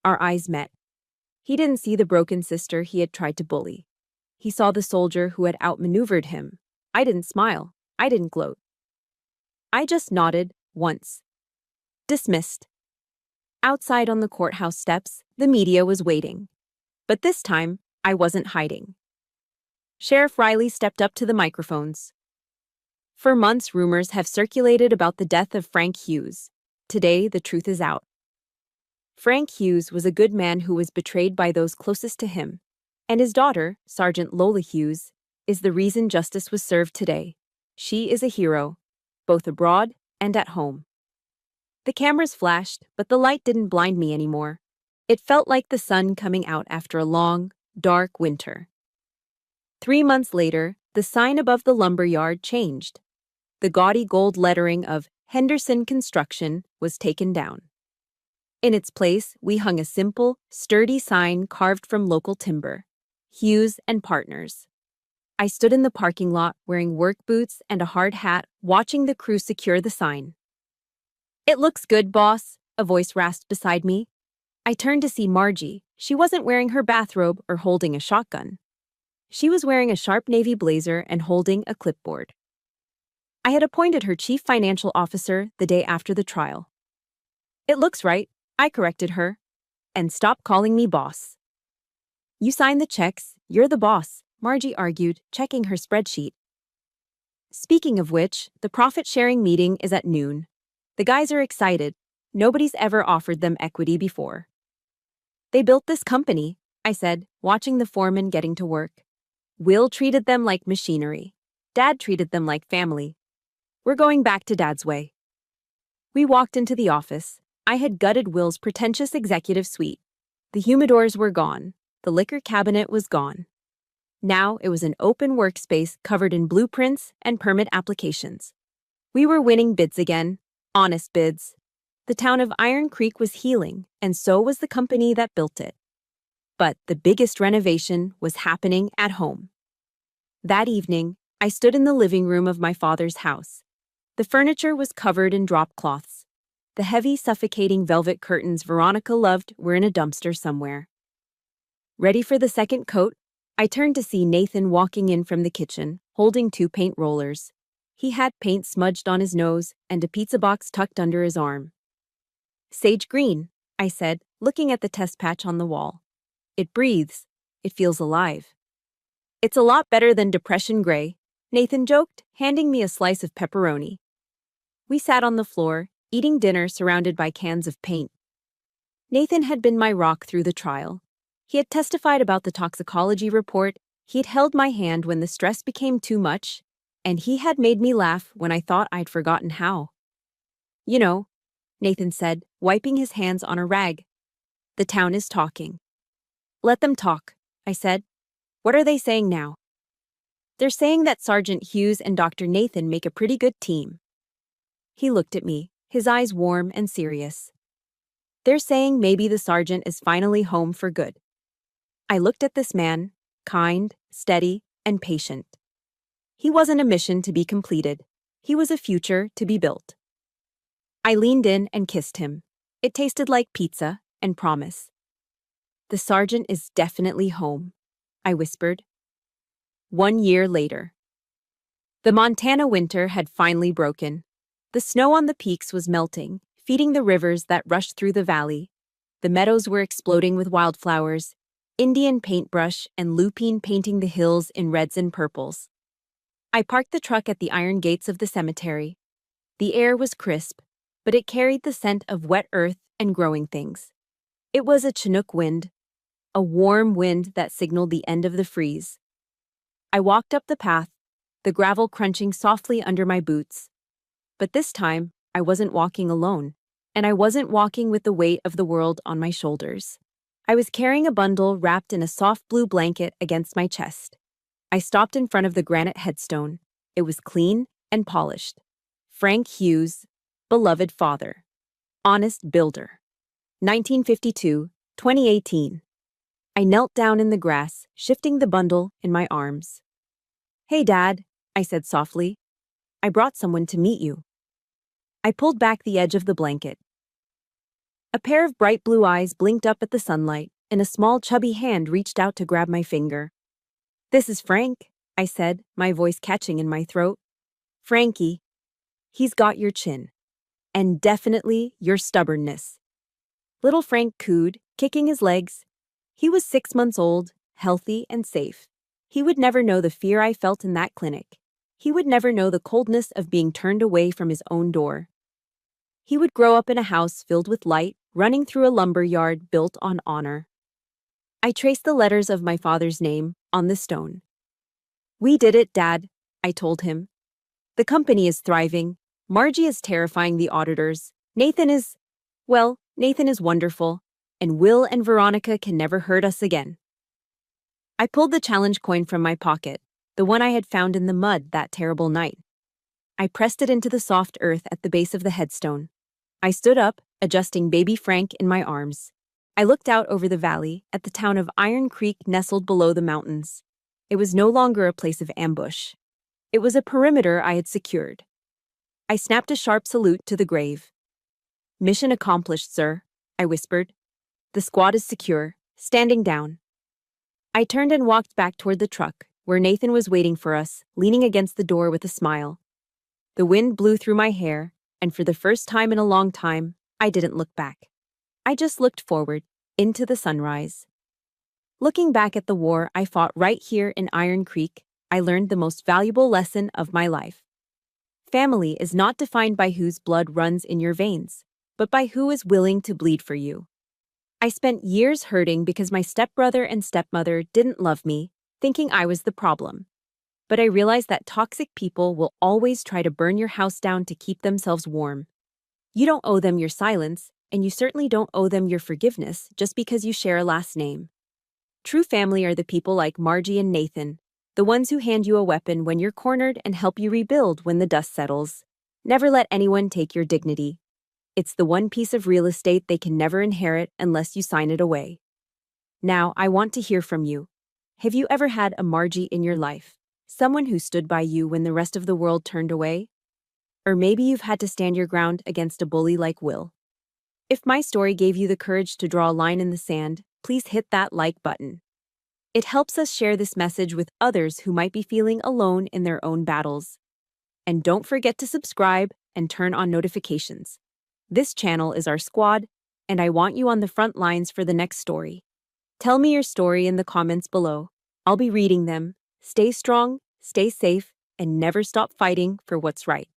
S1: Our eyes met. He didn't see the broken sister he had tried to bully. He saw the soldier who had outmaneuvered him. I didn't smile. I didn't gloat. I just nodded, once. Dismissed. Outside on the courthouse steps, the media was waiting. But this time, I wasn't hiding. Sheriff Riley stepped up to the microphones. "For months, rumors have circulated about the death of Frank Hughes. Today, the truth is out. Frank Hughes was a good man who was betrayed by those closest to him, and his daughter, Sergeant Lola Hughes, is the reason justice was served today. She is a hero, both abroad and at home." The cameras flashed, but the light didn't blind me anymore. It felt like the sun coming out after a long, dark winter. 3 months later, the sign above the lumber yard changed. The gaudy gold lettering of Henderson Construction was taken down. In its place, we hung a simple, sturdy sign carved from local timber, Hughes and Partners. I stood in the parking lot wearing work boots and a hard hat, watching the crew secure the sign. "It looks good, boss," a voice rasped beside me. I turned to see Margie. She wasn't wearing her bathrobe or holding a shotgun. She was wearing a sharp navy blazer and holding a clipboard. I had appointed her chief financial officer the day after the trial. It looks right, I corrected her. And stop calling me boss. You sign the checks, you're the boss, Margie argued, checking her spreadsheet. Speaking of which, the profit-sharing meeting is at noon. The guys are excited. Nobody's ever offered them equity before. They built this company, I said, watching the foreman getting to work. Will treated them like machinery. Dad treated them like family. We're going back to Dad's way. We walked into the office. I had gutted Will's pretentious executive suite. The humidors were gone. The liquor cabinet was gone. Now it was an open workspace covered in blueprints and permit applications. We were winning bids again, honest bids. The town of Iron Creek was healing, and so was the company that built it. But the biggest renovation was happening at home. That evening, I stood in the living room of my father's house. The furniture was covered in drop cloths. The heavy, suffocating velvet curtains Veronica loved were in a dumpster somewhere. Ready for the second coat? I turned to see Nathan walking in from the kitchen, holding 2 paint rollers. He had paint smudged on his nose and a pizza box tucked under his arm. Sage green, I said, looking at the test patch on the wall. It breathes. It feels alive. It's a lot better than depression gray, Nathan joked, handing me a slice of pepperoni. We sat on the floor, eating dinner surrounded by cans of paint. Nathan had been my rock through the trial. He had testified about the toxicology report, he'd held my hand when the stress became too much, and he had made me laugh when I thought I'd forgotten how. You know, Nathan said, wiping his hands on a rag. The town is talking. Let them talk, I said. What are they saying now? They're saying that Sergeant Hughes and Dr. Nathan make a pretty good team. He looked at me, his eyes warm and serious. They're saying maybe the sergeant is finally home for good. I looked at this man, kind, steady, and patient. He wasn't a mission to be completed. He was a future to be built. I leaned in and kissed him. It tasted like pizza and promise. The sergeant is definitely home, I whispered. 1 year later. The Montana winter had finally broken. The snow on the peaks was melting, feeding the rivers that rushed through the valley. The meadows were exploding with wildflowers, Indian paintbrush and lupine painting the hills in reds and purples. I parked the truck at the iron gates of the cemetery. The air was crisp, but it carried the scent of wet earth and growing things. It was a Chinook wind, a warm wind that signaled the end of the freeze. I walked up the path, the gravel crunching softly under my boots. But this time, I wasn't walking alone, and I wasn't walking with the weight of the world on my shoulders. I was carrying a bundle wrapped in a soft blue blanket against my chest. I stopped in front of the granite headstone. It was clean and polished. Frank Hughes, beloved father. Honest builder. 1952-2018. I knelt down in the grass, shifting the bundle in my arms. Hey, Dad, I said softly. I brought someone to meet you. I pulled back the edge of the blanket. A pair of bright blue eyes blinked up at the sunlight, and a small chubby hand reached out to grab my finger. This is Frank, I said, my voice catching in my throat. Frankie. He's got your chin. And definitely your stubbornness. Little Frank cooed, kicking his legs. He was 6 months old, healthy and safe. He would never know the fear I felt in that clinic. He would never know the coldness of being turned away from his own door. He would grow up in a house filled with light, running through a lumber yard built on honor. I traced the letters of my father's name on the stone. We did it, Dad, I told him. The company is thriving. Margie is terrifying the auditors. Nathan is wonderful, and Will and Veronica can never hurt us again. I pulled the challenge coin from my pocket, the one I had found in the mud that terrible night. I pressed it into the soft earth at the base of the headstone. I stood up, adjusting baby Frank in my arms. I looked out over the valley at the town of Iron Creek nestled below the mountains. It was no longer a place of ambush. It was a perimeter I had secured. I snapped a sharp salute to the grave. Mission accomplished, sir, I whispered. The squad is secure, standing down. I turned and walked back toward the truck, where Nathan was waiting for us, leaning against the door with a smile. The wind blew through my hair, and for the first time in a long time, I didn't look back. I just looked forward, into the sunrise. Looking back at the war I fought right here in Iron Creek, I learned the most valuable lesson of my life. Family is not defined by whose blood runs in your veins, but by who is willing to bleed for you. I spent years hurting because my stepbrother and stepmother didn't love me, thinking I was the problem. But I realized that toxic people will always try to burn your house down to keep themselves warm. You don't owe them your silence, and you certainly don't owe them your forgiveness just because you share a last name. True family are the people like Margie and Nathan, the ones who hand you a weapon when you're cornered and help you rebuild when the dust settles. Never let anyone take your dignity. It's the one piece of real estate they can never inherit unless you sign it away. Now, I want to hear from you. Have you ever had a Margie in your life? Someone who stood by you when the rest of the world turned away? Or maybe you've had to stand your ground against a bully like Will. If my story gave you the courage to draw a line in the sand, please hit that like button. It helps us share this message with others who might be feeling alone in their own battles. And don't forget to subscribe and turn on notifications. This channel is our squad, and I want you on the front lines for the next story. Tell me your story in the comments below. I'll be reading them. Stay strong, stay safe, and never stop fighting for what's right.